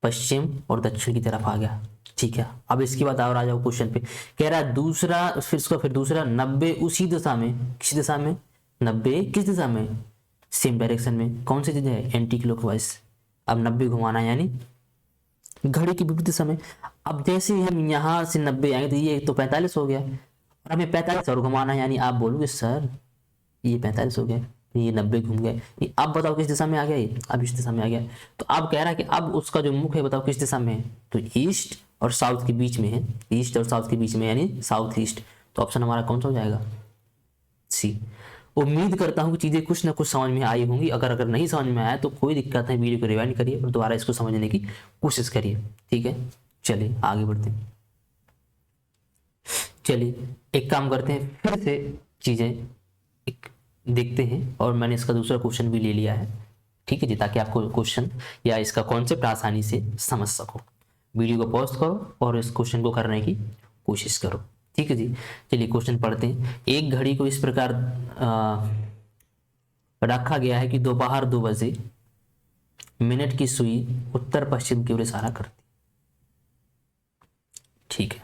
पश्चिम और दक्षिण की तरफ आ गया। ठीक है, अब इसके बाद और आ जाओ क्वेश्चन पे। कह रहा है दूसरा, फिर दूसरा 90 उसी दिशा में, किस दिशा में, 90 किस दिशा में, सेम डायरेक्शन में। कौन सी चीज है, एंटी क्लॉकवाइज। अब 90 घुमाना है यानी घड़ी की विपरीत दिशा में। अब जैसे ही हम यहाँ से 90 आएंगे तो ये तो 45 हो गया, और हमें 45 और घुमाना है, यानी आप बोलोगे सर ये 45 हो गया, ये 90 घूम गए। अब बताओ किस दिशा में आ गया ये, अब इस दिशा में आ गया। तो अब कह रहा है कि अब उसका जो मुख है बताओ किस दिशा में है, तो ईस्ट और साउथ के बीच में है, ईस्ट और साउथ के बीच में यानी साउथ ईस्ट। तो ऑप्शन हमारा कौन सा हो जाएगा, सी। उम्मीद करता हूँ कि चीज़ें कुछ ना कुछ समझ में आई होंगी। अगर नहीं समझ में आया तो कोई दिक्कत नहीं, वीडियो को रिवाइंड करिए और दोबारा इसको समझने की कोशिश करिए। ठीक है, चलिए आगे बढ़ते हैं। चलिए एक काम करते हैं, फिर से चीज़ें एक देखते हैं, और मैंने इसका दूसरा क्वेश्चन भी ले लिया है। ठीक है जी, ताकि आपको क्वेश्चन या इसका कॉन्सेप्ट आसानी से समझ सको। वीडियो को पॉज करो और इस क्वेश्चन को करने की कोशिश करो। ठीक है जी, चलिए क्वेश्चन पढ़ते हैं। एक घड़ी को इस प्रकार रखा गया है कि दोपहर 2 बजे मिनट की सुई उत्तर पश्चिम की ओर इशारा करती। ठीक है,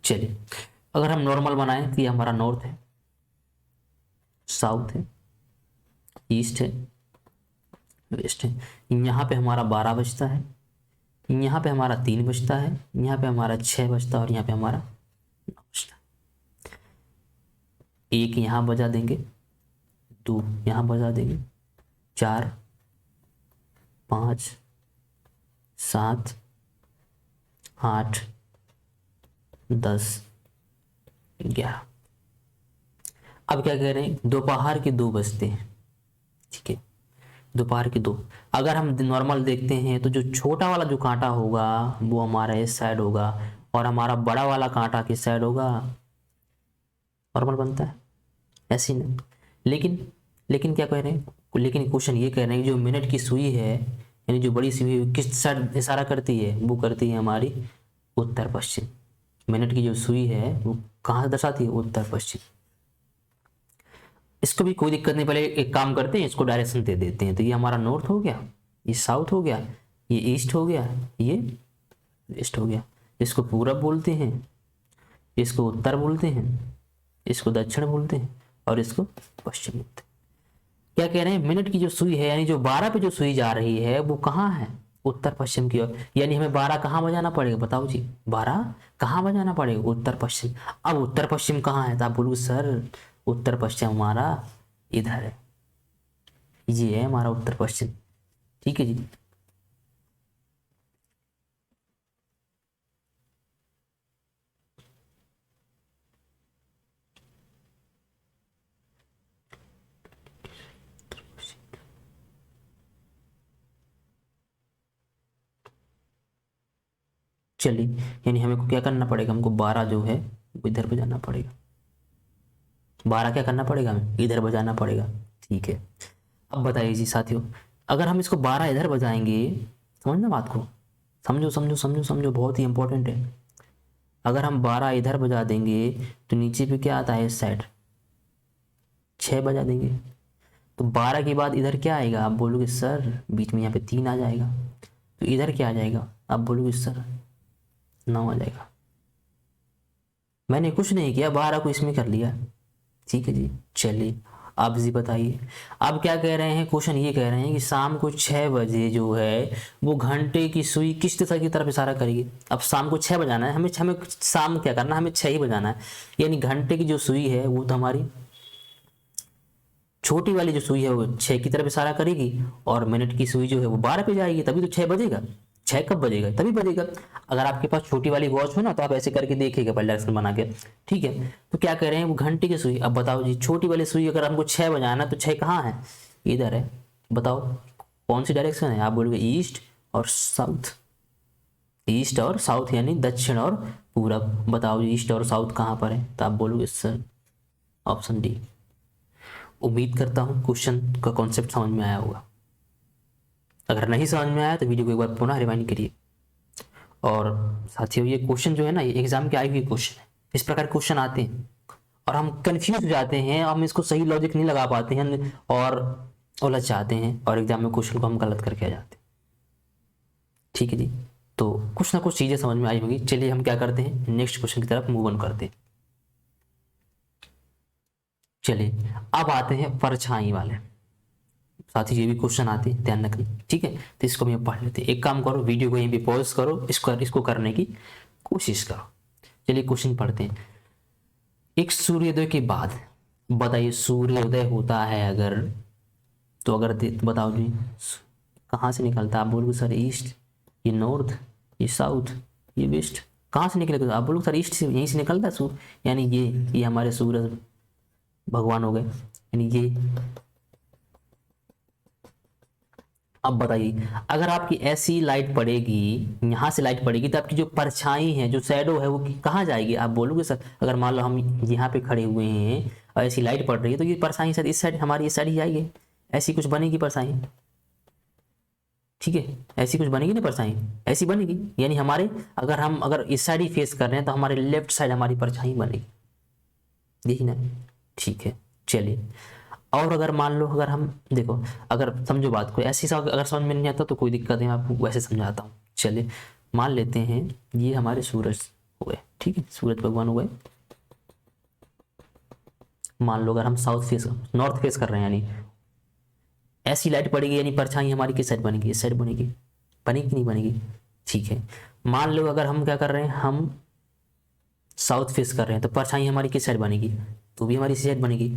चलिए अगर हम नॉर्मल बनाएं तो ये हमारा नॉर्थ है, साउथ है, ईस्ट है, वेस्ट है। यहाँ पे हमारा 12 बजता है, यहाँ पे हमारा 3 बजता है, यहाँ पे हमारा 6 बजता है, और यहाँ पे हमारा 9 बजता है। एक यहाँ बजा देंगे, 2 यहाँ बजा देंगे, 4 5 7 8 10 11। अब क्या कह रहे हैं, दोपहर के 2 बजते हैं। ठीक है, दोपहर के 2। अगर हम नॉर्मल देखते हैं तो जो छोटा वाला जो कांटा होगा वो हमारा इस साइड होगा, और हमारा बड़ा वाला कांटा किस साइड होगा, नॉर्मल बनता है ऐसे ही नहीं। लेकिन क्या कह रहे हैं, लेकिन क्वेश्चन ये कह रहे हैं कि जो मिनट की सुई है, यानी जो बड़ी सुई किस साइड इशारा करती है, वो करती है हमारी उत्तर पश्चिम। मिनट की जो सुई है वो कहाँ से दर्शाती है, उत्तर पश्चिम। इसको भी कोई दिक्कत नहीं, पहले एक काम करते हैं, इसको डायरेक्शन दे देते हैं। तो ये हमारा नॉर्थ हो गया, ये साउथ हो गया, ये ईस्ट हो गया, ये वेस्ट हो गया। इसको पूरब बोलते हैं, इसको उत्तर बोलते हैं, इसको दक्षिण बोलते हैं, और इसको पश्चिम बोलते हैं। क्या कह रहे हैं, मिनट की जो सुई है यानी जो 12 पे जो सुई जा रही है वो कहाँ है, उत्तर पश्चिम की ओर। यानी हमें 12 कहाँ बजाना पड़ेगा, बताओ जी, 12 कहाँ बजाना पड़ेगा, उत्तर पश्चिम। अब उत्तर पश्चिम कहाँ है, तो आप बोलोगे सर उत्तर पश्चिम हमारा इधर है, ये है हमारा उत्तर पश्चिम। ठीक है जी, चलिए यानी हमें को क्या करना पड़ेगा, हमको 12 जो है वो इधर बजाना पड़ेगा। 12 क्या करना पड़ेगा, हमें इधर बजाना पड़ेगा। ठीक है, अब बताइए जी साथियों, अगर हम इसको 12 इधर बजाएंगे, समझना बात को, समझो समझो समझो समझो, बहुत ही इंपॉर्टेंट है। अगर हम 12 इधर बजा देंगे तो नीचे पे क्या आता है, इस साइड 6 बजा देंगे, तो 12 के बाद इधर क्या आएगा, आप बोलोगे सर बीच में यहाँ पे 3 आ जाएगा, तो इधर क्या आ जाएगा, आप बोलोगे सर 9 आ जाएगा। मैंने कुछ नहीं किया, 12 को इसमें कर लिया। ठीक है जी, चलिए आप जी बताइए। अब क्या कह रहे हैं, क्वेश्चन ये कह रहे हैं कि शाम को 6 बजे जो है वो घंटे की सुई किस दिशा की तरफ इशारा करेगी। अब शाम को 6 बजाना है, हमें शाम क्या करना है, हमें 6 ही बजाना है। यानी घंटे की जो सुई है वो तो हमारी छोटी वाली जो सुई है वो 6 की तरफ इशारा करेगी, और मिनट की सुई जो है वो 12 पे जाएगी, तभी तो 6 बजेगा। 6 कब बजेगा, तभी बजेगा। अगर आपके पास छोटी वाली वॉच हो ना तो आप ऐसे करके देखिएगा पहले डायरेक्शन बना के। ठीक है, तो क्या कह रहे हैं, वो घंटे की सुई। अब बताओ जी, छोटी वाली सुई अगर हमको 6 बजाना तो 6 कहाँ है, इधर है। बताओ कौन सी डायरेक्शन है, आप बोलोगे ईस्ट और साउथ। ईस्ट और साउथ यानी दक्षिण और पूरब। बताओ जी ईस्ट और साउथ कहाँ पर है, तो आप बोलोगे सर ऑप्शन डी। उम्मीद करता हूँ क्वेश्चन का कॉन्सेप्ट समझ में आया होगा। अगर नहीं समझ में आया तो वीडियो को एक बार पुनः रिवाइंड करिए। और साथियों ये क्वेश्चन जो है ना, ये एग्जाम के आई हुई क्वेश्चन है। इस प्रकार क्वेश्चन आते हैं और हम कंफ्यूज हो जाते हैं, हम इसको सही लॉजिक नहीं लगा पाते हैं और उलझ जाते हैं, और एग्जाम में क्वेश्चन को हम गलत करके आ जाते हैं। ठीक है जी, तो कुछ ना कुछ चीजें समझ में आई होंगी। चलिए हम क्या करते हैं, नेक्स्ट क्वेश्चन की तरफ मूव ऑन करते हैं। चलिए अब आते हैं परछाई वाले। साथ ही ये भी क्वेश्चन आते हैं, ध्यान रखना, ठीक है। तो इसको भी हम पढ़ लेते हैं। एक काम करो, वीडियो को यहीं पे पॉज करो, इसको करने की कोशिश करो। चलिए क्वेश्चन पढ़ते हैं। एक सूर्योदय के बाद, बताइए सूर्योदय होता है अगर, तो अगर बताओ जी कहाँ से निकलता है। आप बोलोगे सर ईस्ट, ये नॉर्थ, ये साउथ, ये वेस्ट, कहाँ से निकलेगा। आप बोलोगे सर ईस्ट से, यहीं से निकलता है सूर्य, यानी ये हमारे सूरज भगवान हो गए, यानी ये। अब बताइए अगर आपकी ऐसी लाइट पड़ेगी, यहाँ से लाइट पड़ेगी, तो आपकी जो परछाई है, जो शैडो है, वो कहाँ जाएगी। आप बोलोगे सर अगर मान लो हम यहाँ पे खड़े हुए हैं और ऐसी लाइट पड़ रही है, तो ये परछाई सर इस साइड, हमारी इस साइड ही आएगी, ऐसी कुछ बनेगी परछाई, ठीक है। ऐसी कुछ बनेगी ना परछाई, ऐसी बनेगी, यानी हमारे अगर इस साइड ही फेस कर रहे हैं तो हमारे लेफ्ट साइड हमारी परछाई बनेगी, देखी ना, ठीक है। चलिए और अगर मान लो, अगर हम देखो, अगर समझो बात को ऐसी सा, अगर समझ में नहीं आता तो कोई दिक्कत नहीं, आपको वैसे समझाता हूँ। चलिए मान लेते हैं ये हमारे सूरज हो गए, ठीक है, सूरज भगवान हो गए। मान लो अगर हम नॉर्थ फेस कर रहे हैं, यानी ऐसी लाइट पड़ेगी, यानी परछाई हमारी किस साइड बनेगी, इस साइड बनेगी, बनेगी नहीं बनेगी, ठीक है। मान लो अगर हम क्या कर रहे हैं, हम साउथ फेस कर रहे हैं, तो परछाई हमारी किस साइड बनेगी, तो भी हमारी इसी साइड बनेगी,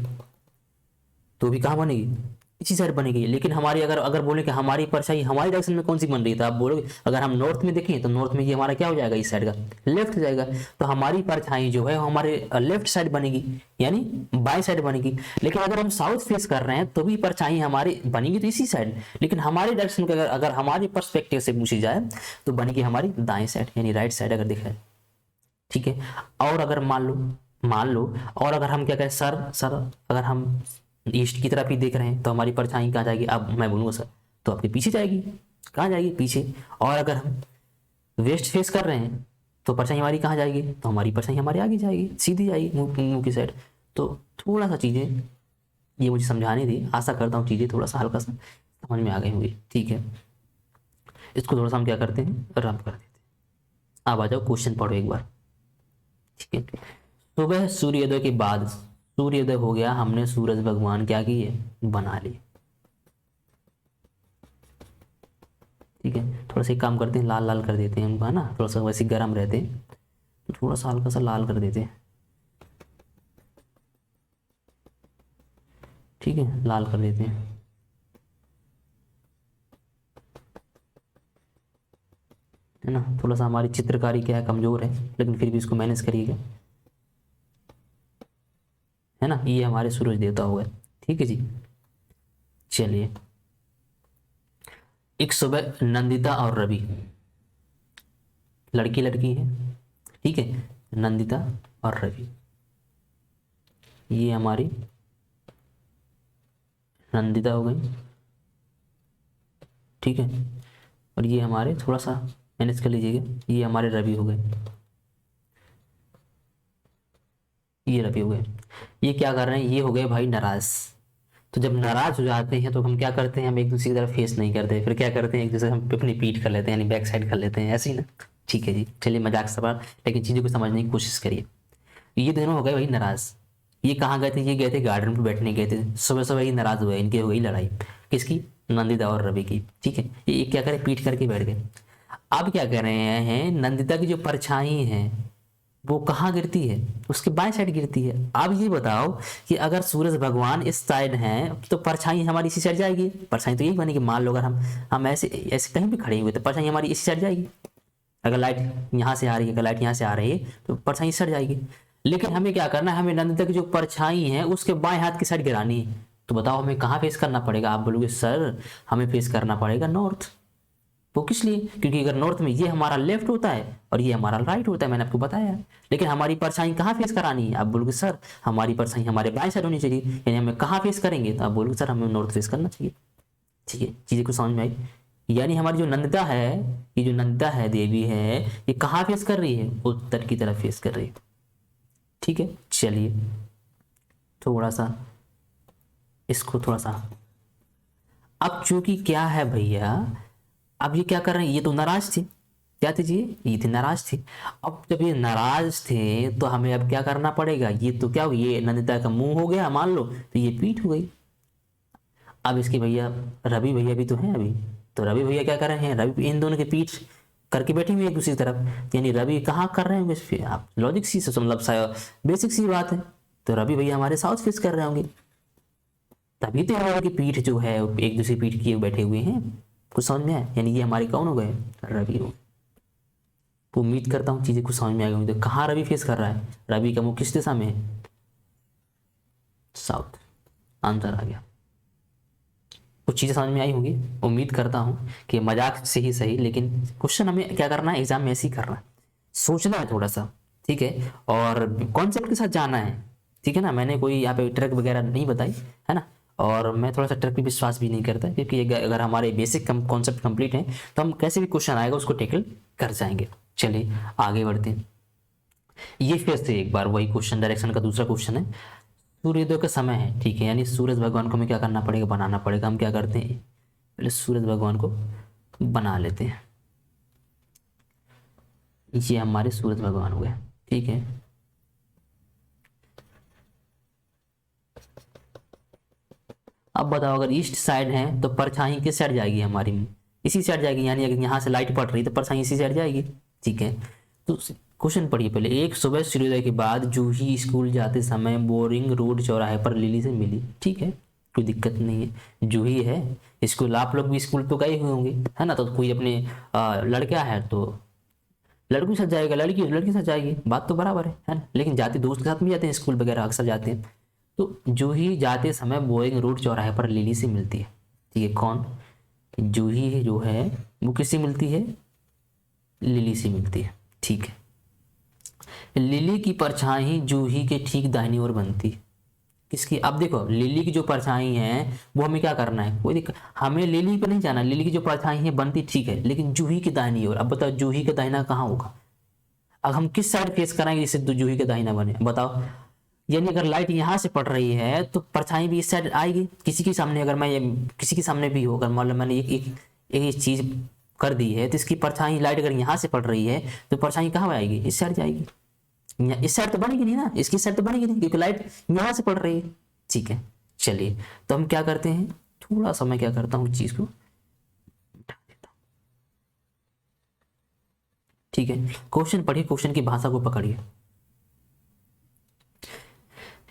तो भी कहाँ बनेगी, इसी साइड बनेगी। लेकिन हमारी अगर अगर बोले कि हमारी परछाई हमारी डायरेक्शन में कौन सी बन रही है, तो आप बोलोगे अगर हम नॉर्थ में देखें तो नॉर्थ में ये हमारा क्या हो जाएगा, इस साइड का लेफ्ट जाएगा, तो हमारी परछाई जो है हमारे लेफ्ट साइड बनेगी, यानी बाई साइड बनेगी। लेकिन अगर हम साउथ फेस कर रहे हैं तो भी परछाई हमारी बनेगी तो इसी साइड, लेकिन हमारी डायरेक्शन को अगर हमारे पर्सपेक्टिव से पूछी जाए तो बनेगी हमारी दाएं साइड, यानी राइट साइड अगर देखा है, ठीक है। और अगर मान लो और अगर हम क्या कहें, सर अगर हम ईस्ट की तरफ ही देख रहे हैं तो हमारी परछाई कहाँ जाएगी, अब मैं बोलूँगा सर तो आपके पीछे जाएगी, कहाँ जाएगी, पीछे। और अगर हम वेस्ट फेस कर रहे हैं तो परछाई हमारी कहाँ जाएगी, तो हमारी परछाई हमारे आगे जाएगी, सीधी जाएगी मुंह की साइड। तो थोड़ा सा चीज़ें ये मुझे समझानी थी, आशा करता हूँ चीज़ें थोड़ा सा हल्का सा समझ में आ गई होंगी, ठीक है। इसको थोड़ा सा हम क्या करते हैं, रब कर देते हैं। अब आ जाओ क्वेश्चन पढ़ो एक बार, ठीक है। सुबह सूर्योदय के बाद, सूर्योदय हो गया, हमने सूरज भगवान क्या किए, बना लिए, ठीक है। थोड़ा सा एक काम करते हैं, लाल लाल कर देते हैं उनको, है ना, थोड़ा सा वैसे गर्म रहते हैं तो थोड़ा सा हल्का सा लाल कर देते हैं, ठीक है, लाल कर देते हैं, है ना। थोड़ा सा हमारी चित्रकारी क्या है, कमजोर है, लेकिन फिर भी इसको मैनेज करिएगा, है ना। ये हमारे सूरज देवता हो गए, ठीक है जी। चलिए एक सुबह नंदिता और रवि, लड़की लड़की है, ठीक है, नंदिता और रवि, ये हमारी नंदिता हो गई, ठीक है। और ये हमारे, थोड़ा सा मैनेज कर लीजिएगा, ये हमारे रवि हो गए, ये रवि हो गए। ये क्या कर रहे हैं, ये हो गए भाई नाराज। तो जब नाराज हो जाते हैं तो हम क्या करते हैं, हम एक दूसरे की तरफ फेस नहीं करते, फिर क्या करते हैं, एक दूसरे हम अपनी पीठ कर लेते हैं, यानी बैक साइड कर लेते हैं, ऐसे ही ना, ठीक है जी। चलिए मजाक सवाल, लेकिन चीज़ों को समझने की कोशिश करिए। ये दोनों हो गए भाई नाराज। ये कहाँ गए थे, ये गए थे गार्डन पर बैठने गए थे, सुबह सुबह ये नाराज हुए, इनकी हो गई लड़ाई, किसकी, नंदिता और रवि की, ठीक है। ये क्या करे, पीठ करके बैठ गए। अब क्या कर रहे हैं, नंदिता की जो परछाई है वो कहाँ गिरती है, उसके बाएं साइड गिरती है। अब ये बताओ कि अगर सूरज भगवान इस साइड हैं तो परछाई हमारी इसी साइड जाएगी, परछाई तो यही बनेगी। मान लो अगर हम ऐसे ऐसे कहीं भी खड़े हुए तो परछाई हमारी इसी साइड जाएगी। अगर लाइट यहाँ से आ रही है, अगर लाइट यहाँ से आ रही है तो परछाई इस साइड जाएगी। लेकिन हमें क्या करना है, हमें नंदिता की जो परछाई है उसके बाएं हाथ की साइड गिरानी है। तो बताओ हमें कहाँ फेस करना पड़ेगा। आप बोलोगे सर हमें फेस करना पड़ेगा नॉर्थ। वो किस लिए, क्योंकि अगर नॉर्थ में ये हमारा लेफ्ट होता है और ये हमारा राइट होता है, मैंने आपको बताया। लेकिन हमारी परछाई कहाँ फेस करानी है, आप बोलोगे सर हमारी परछाई हमारे बाएं साइड होनी चाहिए, यानी हमें कहाँ फेस करेंगे, तो आप बोलोगे सर हमें नॉर्थ फेस करना चाहिए, ठीक है। चीज़ें को समझ में आई। यानी हमारी जो नंदिता है, ये जो नंदिता है देवी है, ये कहाँ फेस कर रही है, उत्तर की तरफ फेस कर रही है, ठीक है। चलिए थोड़ा सा इसको थोड़ा सा, अब चूंकि क्या है भैया, अब ये क्या कर रहे हैं, ये तो नाराज थे, क्या थे जी, ये थे नाराज थे। अब जब ये नाराज थे तो हमें अब क्या करना पड़ेगा, ये तो क्या हो, ये नंदिता का मुंह हो गया मान लो, तो ये पीठ हो गई। अब इसके भैया रवि भैया भी तो हैं अभी, तो रवि भैया क्या कर रहे हैं, रवि इन दोनों के पीठ करके बैठे हुए एक दूसरी तरफ, यानी रवि कहाँ कर रहे होंगे, फिर आप लॉजिक सी से मतलब बेसिक सी बात है, तो रवि भैया हमारे साउथ फेस कर रहे होंगे, तभी तो हमारे की पीठ जो है एक दूसरी पीठ किए बैठे हुए हैं। कुछ समझ में आया, यानी ये हमारे कौन हो गए, रवि हो। तो उम्मीद करता हूँ चीजें कुछ समझ में आ गई होंगी। तो कहाँ रवि फेस कर रहा है, रवि का मुंह किस दिशा में है, साउथ। आंसर आ गया। कुछ चीज़ें समझ में आई होंगी, उम्मीद करता हूँ कि मजाक से ही सही, लेकिन क्वेश्चन हमें क्या करना है, एग्जाम में ऐसे ही करना है, सोचना है थोड़ा सा, ठीक है, और कॉन्सेप्ट के साथ जाना है, ठीक है ना। मैंने कोई यहाँ पे ट्रिक वगैरह नहीं बताई है ना, और मैं थोड़ा सा ट्रिक पे विश्वास भी नहीं करता, क्योंकि अगर हमारे बेसिक कॉन्सेप्ट कंप्लीट हैं तो हम कैसे भी क्वेश्चन आएगा उसको टेकल कर जाएंगे। चलिए आगे बढ़ते हैं। ये फिर से एक बार वही क्वेश्चन डायरेक्शन का दूसरा क्वेश्चन है। सूर्योदय का समय है, ठीक है, यानी सूरज भगवान को हमें क्या करना पड़ेगा, बनाना पड़ेगा। हम क्या करते हैं, पहले सूरज भगवान को बना लेते हैं। ये हमारे सूरज भगवान हो गए, ठीक है। अब बताओ, अगर ईस्ट साइड है तो परछाई किस साइड जाएगी हमारी, इसी साइड जाएगी, यानी अगर यहाँ से लाइट पड़ रही तो परछाई इसी साइड जाएगी, ठीक है। तो क्वेश्चन पढ़िए पहले। एक सुबह सूर्योदय के बाद जूही स्कूल जाते समय बोरिंग रोड चौराहे पर लिली से मिली, ठीक है, कोई दिक्कत नहीं है, जूही है। स्कूल आप लोग भी स्कूल तो गए हुए होंगे है ना, तो कोई अपने लड़का है तो लड़कों के साथ जाएगा, लड़की लड़के के साथ जाएगी, बात तो बराबर है ना। लेकिन जाते दोस्त के साथ भी जाते हैं स्कूल वगैरह, अक्सर जाते हैं। तो जूही जाते समय बोरिंग रोड चौराहे पर लिली से मिलती है, ठीक है। कौन, जूही जो है वो किससे मिलती है, लिली से मिलती है, ठीक है। लिली की परछाई जूही के ठीक दाहिनी ओर बनती है, किसकी, अब देखो लिली की जो परछाई है वो हमें क्या करना है, कोई दिक्कत, हमें लिली पे नहीं जाना, लिली की जो परछाई है बनती ठीक है, लेकिन जूही की दाहिनी ओर। अब बताओ जूही का दाहिना कहाँ होगा, अब हम किस साइड फेस कराएंगे जिससे जूही का दाहिना बने, बताओ। यानी अगर लाइट यहाँ से पड़ रही है तो परछाई भी इस साइड आएगी, किसी के सामने, अगर मैं ये किसी के सामने भी हो, अगर मान लो मैंने एक चीज कर दी है तो इसकी परछाई, लाइट अगर यहाँ से पड़ रही है तो परछाई कहाँ आएगी, इस साइड जाएगी, इस साइड तो बनेगी नहीं ना, इसकी साइड तो बनेगी नहीं, क्योंकि लाइट यहाँ से पड़ रही है, ठीक है। चलिए तो हम क्या करते हैं, थोड़ा सा मैं क्या करता हूँ चीज को, ठीक है। क्वेश्चन पढ़िए, क्वेश्चन की भाषा को पकड़िए।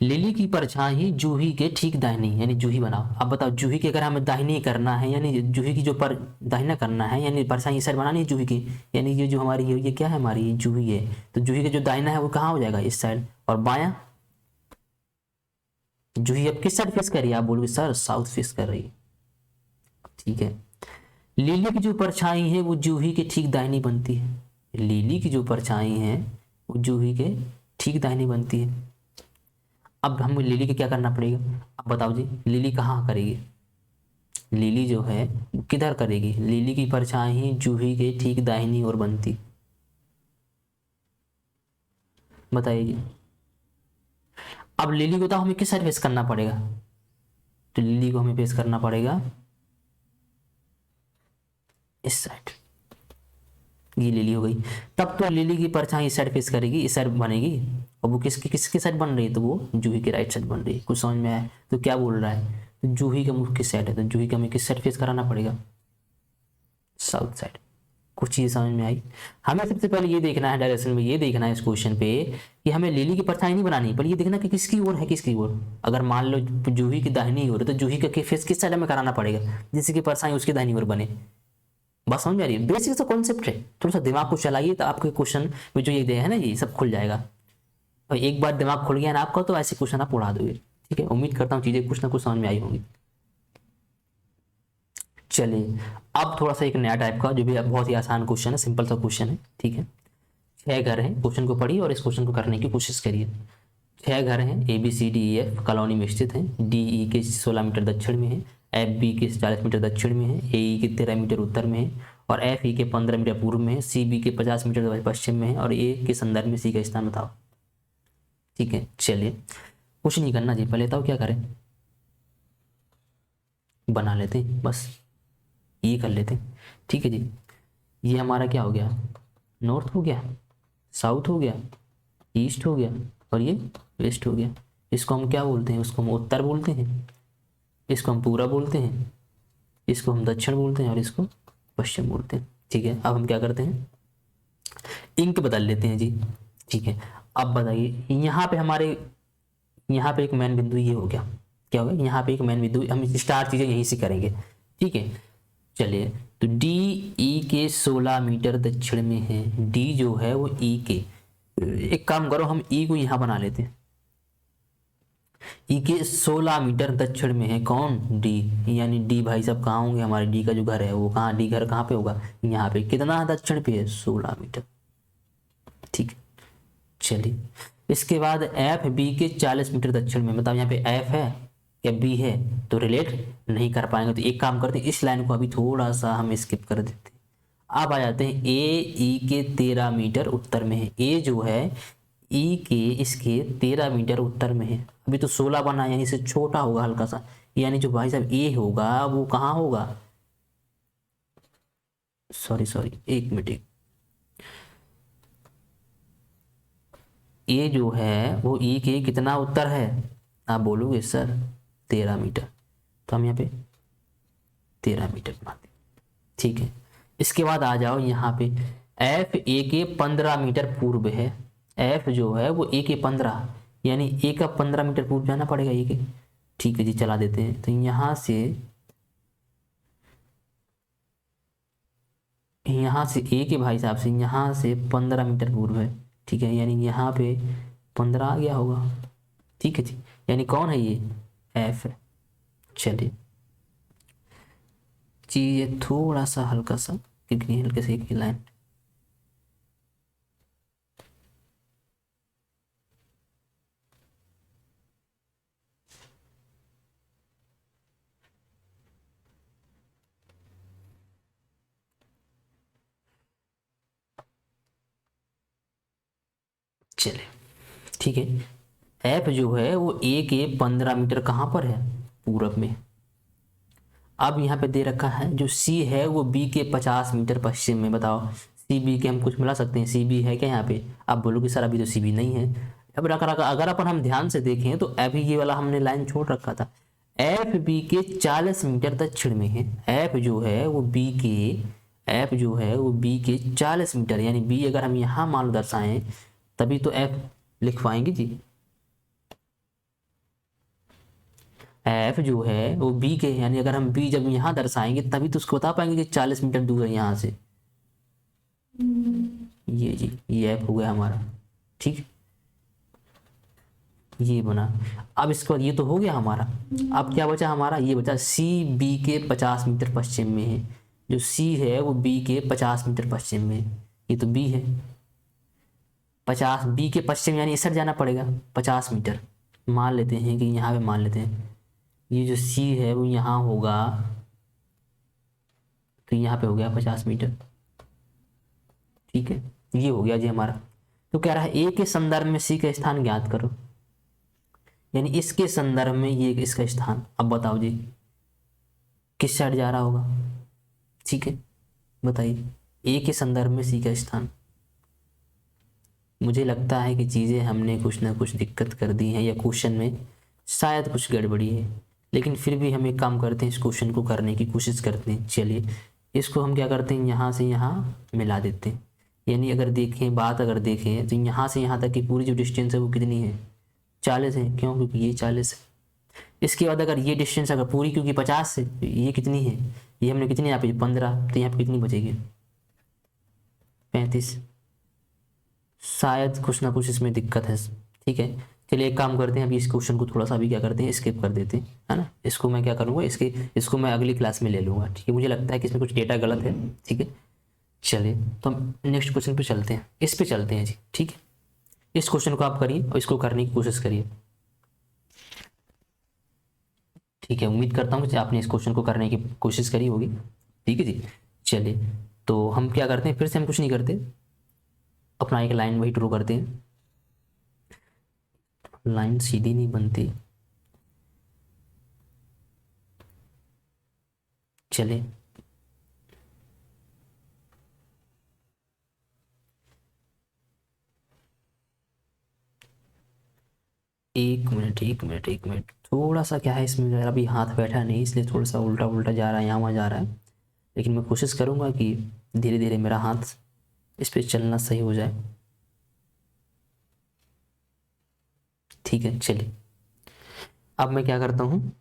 लिली की परछाई जूही के ठीक दाहिनी, यानी जूही बनाओ। अब बताओ जूही की अगर हमें दाहिनी करना है, यानी जूही की जो पर दाहिना करना है, यानी परछाई इस साइड बनानी है जूही की, यानी ये जो हमारी ये क्या है, हमारी ये जूही है, तो जूही का जो दाहिना है वो कहाँ हो जाएगा, इस साइड। और बायां, जूही अब किस साइड फेस कर रही है, आप बोलोगे सर साउथ फेस कर रही है, ठीक है। लिली की जो परछाई है वो जूही के ठीक दाहिनी बनती है, लिली की जो परछाई है वो जूही के ठीक दाहिनी बनती है। अब हम लिली के क्या करना पड़ेगा, अब बताओ जी, लिली कहाँ करेगी, लिली जो है वो किधर करेगी, लिली की परछाई जूही के ठीक दाहिनी ओर बनती, बताइए जी। अब लिली को तो हमें किस साइड फेस करना पड़ेगा, तो लिली को हमें फेस करना पड़ेगा इस साइड, ये लिली हो गई। तब तो लिली की परछाई इस साइड फेस करेगी, इस साइड बनेगी, और वो किसकी साइड बन रही है, तो वो जूही की राइट साइड बन रही है। कुछ समझ में आया, तो क्या बोल रहा है, तो जूही का मुख किस साइड है, तो जूही का हमें किस साइड फेस कराना पड़ेगा, साउथ साइड। कुछ चीज़ समझ में आई। हमें सबसे पहले ये देखना है, डायरेक्शन में ये देखना है इस क्वेश्चन पे कि हमें लिली की परछाई नहीं बनानी, पर ये देखना कि किसकी ओर है, किसकी ओर। अगर मान लो जूही की दाहिनी ओर है तो जूही का फेस किस साइड में कराना पड़ेगा, जिससे कि परछाई उसकी दाहिनी ओर बने। बात समझ आ रही है, बेसिक सा कॉन्सेप्ट है, थोड़ा सा दिमाग को चलाइए तो आपके क्वेश्चन में जो ये है ना, ये सब खुल जाएगा। और एक बार दिमाग खुल गया ना आपका तो ऐसे क्वेश्चन आप उड़ा दोगे, ठीक है। उम्मीद करता हूँ चीजें कुछ ना कुछ समझ में आई होंगी। चलिए अब थोड़ा सा एक नया टाइप का, जो भी बहुत ही आसान क्वेश्चन है, सिंपल सा क्वेश्चन है, ठीक है। 6 घर हैं, क्वेश्चन को पढ़िए और इस क्वेश्चन को करने की कोशिश करिए। 6 घर हैं, ABCDEF कॉलोनी में स्थित हैं, DE के 16 मीटर दक्षिण में है, FB के 40 मीटर दक्षिण में है, AE के 13 मीटर उत्तर में है, और FE के 15 मीटर पूर्व में है, CB के 50 मीटर पश्चिम में है, और A के संदर्भ में C का स्थान बताओ, ठीक है। चलिए कुछ नहीं करना जी, पहले बताओ क्या करें, बना लेते हैं बस, ये कर लेते हैं, ठीक है जी। ये हमारा क्या हो गया, नॉर्थ हो गया, साउथ हो गया, ईस्ट हो गया और ये वेस्ट हो गया। इसको हम क्या बोलते हैं, उसको हम उत्तर बोलते हैं, इसको हम पूरा बोलते हैं, इसको हम दक्षिण बोलते हैं और इसको पश्चिम बोलते हैं। ठीक है, अब हम क्या करते हैं, इंक बदल लेते हैं जी। ठीक है, अब बताइए यहाँ पे हमारे, यहाँ पे एक मेन बिंदु ये हो गया, क्या हो गया, यहाँ पे एक मेन बिंदु, हम स्टार चीजें यहीं से करेंगे। ठीक है, चलिए तो डी ई के 16 मीटर दक्षिण में है, डी जो है वो ई के, एक काम करो हम ई को यहाँ बना लेते हैं, ई के 16 मीटर दक्षिण में है कौन, डी, यानी डी भाई साहब कहाँ होंगे, हमारे डी का जो घर है वो कहाँ, डी घर कहाँ पे होगा, यहाँ पे, कितना दक्षिण पे है, 16 मीटर। ठीक है, चलिए इसके बाद एफ बी के 40 मीटर दक्षिण में, मतलब यहाँ पे एफ है या बी है तो रिलेट नहीं कर पाएंगे, तो एक काम करते हैं इस लाइन को अभी थोड़ा सा हम स्किप कर देते हैं। अब आ जाते हैं ए ई के 13 मीटर उत्तर में है, ए जो है ई के इसके 13 मीटर उत्तर में है, अभी तो 16 बना यानी से छोटा होगा हल्का सा, यानी जो भाई साहब ए होगा वो कहाँ होगा, सॉरी सॉरी एक मिनट, ए जो है वो ई के कितना उत्तर है, आप बोलोगे सर 13 मीटर, तो हम यहाँ पे 13 मीटर बनाते हैं। ठीक है, इसके बाद आ जाओ यहाँ पे एफ ए के 15 मीटर पूर्व है, एफ जो है वो ए के 15, यानी ए का 15 मीटर पूर्व जाना पड़ेगा ए के। ठीक है जी, चला देते हैं, तो यहाँ से ए के भाई साहब से यहाँ से 15 मीटर पूर्व है। ठीक है, यानी यहाँ पे 15 आ गया होगा। ठीक है जी, यानी कौन है ये, एफ है। चलिए जी, ये थोड़ा सा हल्का सा कितनी हल्के से एक लाइन, चले ठीक है, एफ जो है वो ए के 15 मीटर कहाँ पर है, पूरब में। अब यहाँ पे दे रखा है जो सी है वो बी के 50 मीटर पश्चिम में, बताओ सी बी के हम कुछ मिला सकते हैं, सी बी है क्या यहाँ पे, आप बोलोगे सर अभी तो सी बी नहीं है। अब अगर अपन हम ध्यान से देखें तो अभी ये वाला हमने लाइन छोड़ रखा था, एफ बी के 40 मीटर दक्षिण में है, एफ जो है वो बी के, एफ जो है वो बी के 40 मीटर, यानी बी अगर हम यहाँ मान लो दर्शाएं तभी तो एफ लिख पाएंगे जी। एफ जो है वो बी के, यानी अगर हम बी जब यहाँ दर्शाएंगे तभी तो उसको बता पाएंगे कि 40 मीटर दूर है यहाँ से। ये जी, ये एफ हो गया हमारा। ठीक, ये बना। अब इसके बाद ये तो हो गया हमारा, अब क्या बचा हमारा, ये बचा सी बी के 50 मीटर पश्चिम में है, जो सी है वो बी के 50 मीटर पश्चिम में है, ये तो बी है 50, बी के पश्चिम यानी इस साइड जाना पड़ेगा 50 मीटर, मान लेते हैं कि यहाँ पे मान लेते हैं ये जो सी है वो यहाँ होगा, तो यहाँ पे हो गया 50 मीटर। ठीक है, ये हो गया जी हमारा। तो कह रहा है ए के संदर्भ में सी का स्थान ज्ञात करो, यानी इसके संदर्भ में ये इसका स्थान, अब बताओ जी किस साइड जा रहा होगा। ठीक है, बताइए ए के संदर्भ में सी का स्थान। मुझे लगता है कि चीज़ें हमने कुछ ना कुछ दिक्कत कर दी हैं या क्वेश्चन में शायद कुछ गड़बड़ी है, लेकिन फिर भी हम एक काम करते हैं, इस क्वेश्चन को करने की कोशिश करते हैं। चलिए इसको हम क्या करते हैं, यहाँ से यहाँ मिला देते हैं, यानी अगर देखें बात अगर देखें तो यहाँ से यहाँ तक की पूरी जो डिस्टेंस है वो कितनी है, 40 है, क्यों, क्योंकि ये 40 है। इसके बाद अगर ये डिस्टेंस अगर पूरी क्योंकि 50 से, तो ये कितनी है, ये हमने कितनी यहाँ पे 15, तो यहाँ पे कितनी बचेगी 35, शायद कुछ ना कुछ इसमें दिक्कत है। ठीक है, चलिए एक काम करते हैं, अभी इस क्वेश्चन को थोड़ा सा अभी क्या करते हैं स्किप कर देते हैं, है ना, इसको मैं क्या करूँगा, इसको मैं अगली क्लास में ले लूँगा। ठीक है, मुझे लगता है कि इसमें कुछ डेटा गलत है। ठीक है, चलिए तो हम नेक्स्ट क्वेश्चन पे चलते हैं, इस पे चलते हैं जी। ठीक है, इस क्वेश्चन को आप करिए और इसको करने की कोशिश करिए। ठीक है, उम्मीद करता हूँ कि आपने इस क्वेश्चन को करने की कोशिश करी होगी। ठीक है जी, चलिए तो हम क्या करते हैं, फिर से हम कुछ नहीं करते, अपना एक लाइन वही ड्रॉ करते हैं, लाइन सीधी नहीं बनती। चलिए एक मिनट, थोड़ा सा क्या है इसमें, मेरा अभी हाथ बैठा नहीं इसलिए थोड़ा सा उल्टा उल्टा जा रहा है, यहाँ वहाँ जा रहा है, लेकिन मैं कोशिश करूँगा कि धीरे धीरे मेरा हाथ इस पर चलना सही हो जाए। ठीक है, चलिए अब मैं क्या करता हूँ,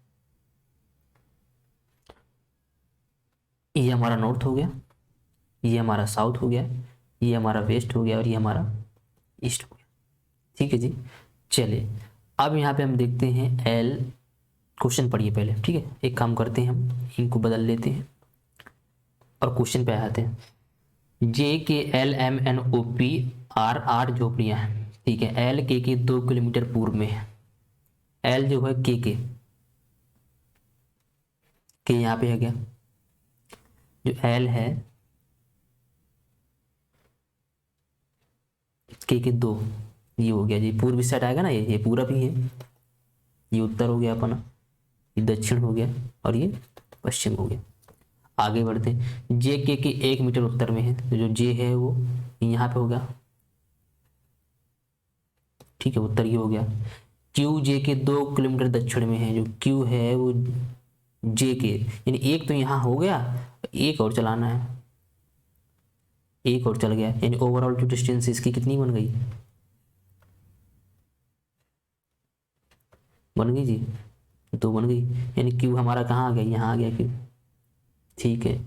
ये हमारा नॉर्थ हो गया, ये हमारा साउथ हो गया, ये हमारा वेस्ट हो गया और ये हमारा ईस्ट हो गया। ठीक है जी, चलिए अब यहाँ पे हम देखते हैं एल, क्वेश्चन पढ़िए पहले। ठीक है, एक काम करते हैं, हम इनको बदल लेते हैं और क्वेश्चन पे आते हैं। J K L M N O P R 8 झोपड़ियाँ हैं। ठीक है, एल के 2 किलोमीटर पूर्व में है। एल जो है के यहाँ पे है क्या, जो एल है के 2, ये हो गया जी पूर्वी साइड आएगा ना, ये पूरा भी है, ये उत्तर हो गया अपना, ये दक्षिण हो गया और ये पश्चिम हो गया। आगे बढ़ते हैं, जे के 1 मीटर उत्तर में है, तो जो जे है वो यहाँ पे होगा। ठीक है, उत्तर ये हो गया। क्यू जे के 2 किलोमीटर दक्षिण में है, जो क्यू है वो जे के, यानी एक तो यहाँ हो गया, एक और चलाना है, एक और चल गया, यानी ओवरऑल जो डिस्टेंस इसकी कितनी बन गई, बन गई जी, 2 बन गई, यानी क्यू हमारा कहाँ आ गया, यहाँ आ गया क्यू। ठीक है,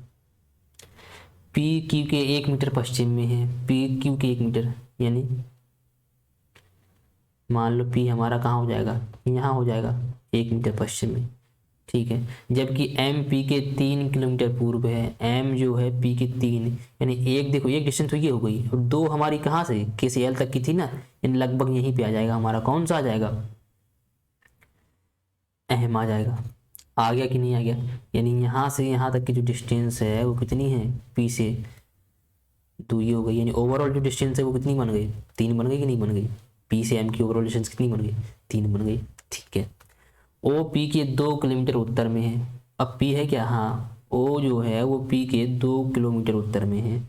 पी क्यू के 1 मीटर पश्चिम में है, पी क्यू के 1 मीटर, यानी मान लो पी हमारा कहाँ हो जाएगा, यहाँ हो जाएगा 1 मीटर पश्चिम में। ठीक है, जबकि एम पी के 3 किलोमीटर पूर्व है, एम जो है पी के 3, यानी एक देखो एक डिस्टेंस तो ये हो गई, और 2 हमारी कहाँ से के से एल तक की थी ना, यानी लगभग यहीं पे आ जाएगा हमारा, कौन सा आ जाएगा, एम आ जाएगा। आ गया कि नहीं आ गया, यानी यहाँ से यहाँ तक की जो डिस्टेंस है वो कितनी है, पी से 2 ये हो गई, यानी ओवरऑल जो डिस्टेंस है वो कितनी बन गई, 3 बन गई कि नहीं बन गई, पी से एम की ओवरऑल डिस्टेंस कितनी बन गई, 3 बन गई। ठीक है, ओ पी के 2 किलोमीटर उत्तर में है, अब पी है क्या, हाँ ओ जो है वो पी के 2 किलोमीटर उत्तर में है।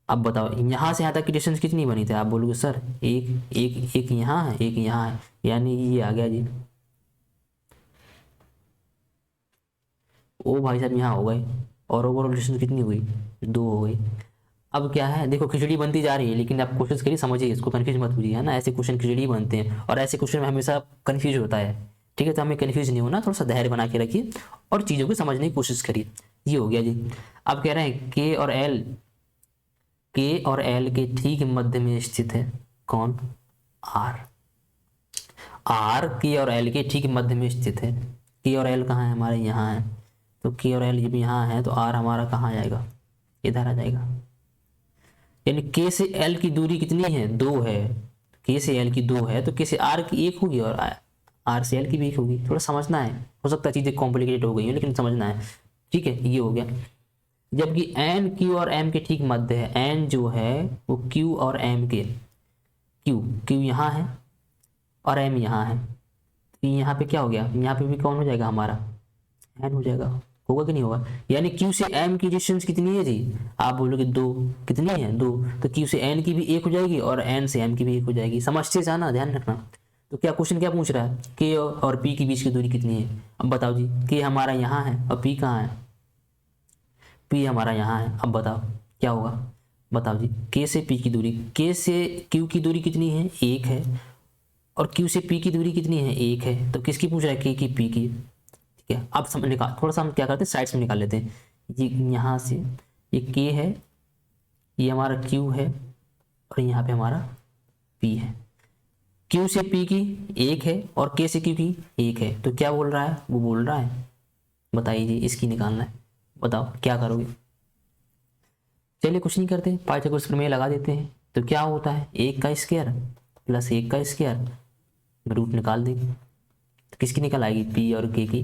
अब बताओ यहाँ से यहाँ तक की डिस्टेंस कितनी बनी थी, आप बोलोगे सर एक एक एक यहाँ है, एक यहाँ है, यानी ये आ गया जी, ओ भाई साहब यहाँ हो गए, और ओवरऑल डिस्टेंस कितनी हो गई, 2 हो गई। अब क्या है, देखो खिचड़ी बनती जा रही है, लेकिन आप कोशिश करिए समझिए इसको, कंफ्यूज मत होइए, है ना, ऐसे क्वेश्चन खिचड़ी बनते हैं और ऐसे क्वेश्चन में हमेशा कंफ्यूज होता है। ठीक है, तो हमें कंफ्यूज नहीं होना, थोड़ा सा धैर्य बना के रखिए और चीज़ों को समझने की कोशिश करिए। ये हो गया जी। अब कह रहे हैं के और एल के ठीक मध्य में स्थित है कौन, आर। आर के और एल के ठीक मध्य में स्थित है, के और एल कहाँ है हमारे, यहाँ है, तो के और एल जब यहाँ है तो आर हमारा कहाँ जाएगा, इधर आ जाएगा, यानी के से एल की दूरी कितनी है, 2 है, के से एल की 2 है, तो के से आर की 1 होगी और आर से एल की भी 1 होगी। थोड़ा समझना है, हो सकता है चीज़ें कॉम्प्लिकेटेड हो गई हैं लेकिन समझना है। ठीक है, ये हो गया। जबकि एन क्यू और एम के ठीक मध्य है, एन जो है वो क्यू और एम के, क्यू यहाँ है और एम यहाँ है, तो यहाँ पे क्या हो गया, यहाँ पे भी कौन हो जाएगा हमारा, एन हो जाएगा, होगा कि नहीं होगा, यानी क्यू से एम की डिस्टेंस कितनी है जी, आप बोलोगे 2, कितनी है 2, तो क्यू से एन की भी 1 हो जाएगी और एन से एम की भी 1 हो जाएगी। समझते जाना, ध्यान रखना। तो क्या क्वेश्चन क्या पूछ रहा है, के और पी के बीच की दूरी कितनी है, अब बताओ जी, के हमारा यहाँ है और पी कहाँ है, पी हमारा यहाँ है, अब बताओ क्या होगा, बताओ जी, के से पी की दूरी, के से क्यू की दूरी कितनी है, 1 है, और क्यू से पी की दूरी कितनी है, 1 है, तो किसकी पूछ रहा है, के की पी की। ठीक है, अब समझ निकाल, थोड़ा सा हम क्या करते हैं साइड से निकाल लेते हैं, ये यहाँ से ये के है, ये हमारा क्यू है और यहाँ पे हमारा पी है, क्यू से पी की 1 है और के से क्यू की 1 है, तो क्या बोल रहा है, वो बोल रहा है, बताइए जी, इसकी निकालना है, बताओ क्या करोगे। चलिए कुछ नहीं करते, पाइथागोरस प्रमेय लगा देते हैं, तो क्या होता है 1 का स्क्वायर प्लस 1 का स्क्वायर, रूट निकाल देंगे, तो किसकी निकल आएगी, पी और के की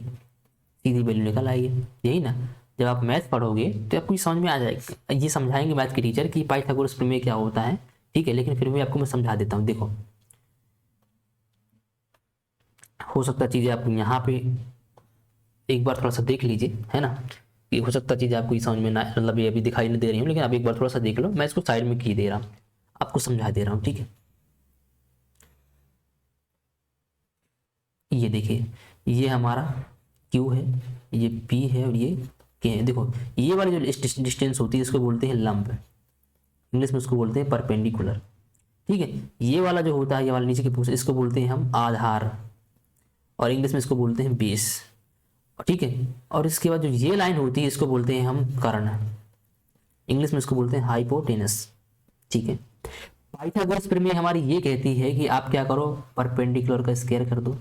सीधी वैल्यू निकल आएगी, यही ना। जब आप मैथ पढ़ोगे तो आपको समझ में आ जाएगा, ये समझाएंगे मैथ के टीचर कि पाइथागोरस प्रमेय क्या होता है। ठीक है, लेकिन फिर भी आपको मैं समझा देता हूँ। देखो हो सकता है चीज़ें आप यहाँ पे एक बार थोड़ा सा देख लीजिए, है ना, कि हो सकता है चीज़ें आपको समझ में ना, मतलब ये अभी दिखाई नहीं दे रही हूँ, लेकिन आप एक बार थोड़ा सा देख लो, मैं इसको साइड में की दे रहा हूँ, आपको समझा दे रहा हूँ। ठीक है, ये देखिए, ये हमारा Q है, ये P है और ये K है। देखो ये वाली जो डिस्टेंस होती है इसको बोलते हैं लंब, इंग्लिश में उसको बोलते हैं परपेंडिकुलर। ठीक है, ये वाला जो होता है, ये वाला नीचे की पोर्शन, इसको बोलते हैं हम आधार, और इंग्लिश में इसको बोलते हैं बेस। ठीक है, और इसके बाद जो ये लाइन होती है इसको बोलते हैं हम कर्ण, इंग्लिश में इसको बोलते हैं हाइपोटेनस। ठीक है, पाइथागोरस प्रमेय हमारी ये कहती है कि आप क्या करो, परपेंडिकुलर का स्क्वायर कर दो,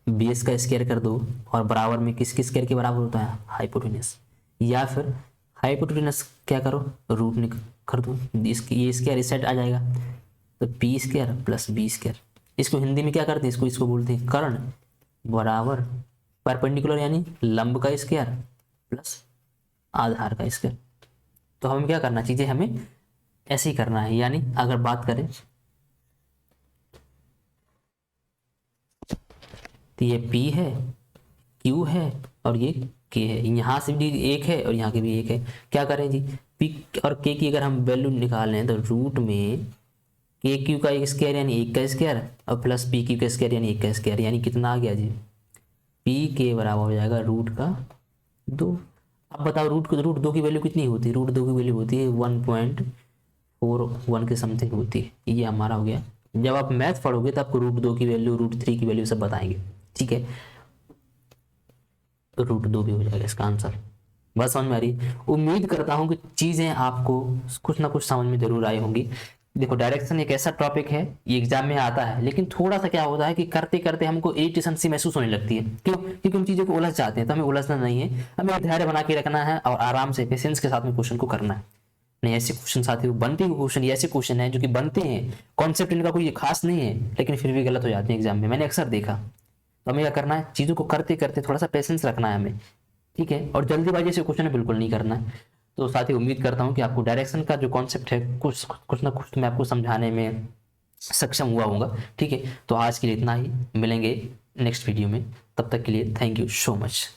बेस का स्क्वायर कर दो, और बराबर में किसके स्क्वायर के बराबर होता है, हाइपोटेनस। या फिर हाइपोटेनस क्या करो, रूट निक कर दो, इसकी ये स्क्वायर इस साइड आ जाएगा, तो p square plus b square. इसको हिंदी में क्या करते हैं, इसको बोलते हैं कर्ण बराबर परपेंडिकुलर यानी लंब का स्क्वायर प्लस आधार का स्क्वायर। तो हमें क्या करना, चीजें हमें ऐसे ही करना है। यानी अगर बात करें तो ये P है, Q है और ये K है, यहाँ से भी एक है और यहाँ के भी एक है। क्या करें जी, P और K की अगर हम वैल्यू निकाल लें तो रूट में K Q का एक स्क्वायर यानी एक का स्क्वायर और प्लस P Q का स्क्वायर यानी एक का स्क्वायर, यानी कितना आ गया जी, P K बराबर हो जाएगा रूट का 2। अब बताओ रूट 2 की वैल्यू कितनी होती है, रूट 2 की वैल्यू होती है 1.41 के समथिंग होती है। ये हमारा हो गया। जब आप मैथ पढ़ोगे तो आपको रूट 2 की वैल्यू, रूट 3 की वैल्यू सब बताएंगे। ठीक है, तो रूट 2 भी हो जाएगा इसका आंसर। बस समझ में आ रही। उम्मीद करता हूँ कि चीज़ें आपको कुछ ना कुछ समझ में जरूर आई होंगी। देखो डायरेक्शन एक ऐसा टॉपिक है, ये एग्जाम में आता है, लेकिन थोड़ा सा क्या होता है कि करते करते हमको इरिटेशन सी महसूस होने लगती है। क्यों? क्योंकि हम चीज़ों को उलझ जाते हैं। तो हमें उलझना नहीं है, हमें धैर्य बना के रखना है और आराम से पेशेंस के साथ में क्वेश्चन को करना है। नहीं, ऐसे क्वेश्चन साथियों बनते हुए क्वेश्चन, ऐसे क्वेश्चन है जो कि बनते हैं, कॉन्सेप्ट इनका कोई खास नहीं है, लेकिन फिर भी गलत हो जाते हैं एग्जाम में, मैंने अक्सर देखा। तो हमें क्या करना है, चीज़ों को करते करते थोड़ा सा पेशेंस रखना है हमें। ठीक है, और जल्दीबाजी से क्वेश्चन बिल्कुल नहीं करना है। तो साथ ही उम्मीद करता हूँ कि आपको डायरेक्शन का जो कॉन्सेप्ट है कुछ ना कुछ मैं आपको समझाने में सक्षम हुआ होगा। ठीक है, तो आज के लिए इतना ही, मिलेंगे नेक्स्ट वीडियो में, तब तक के लिए थैंक यू सो मच।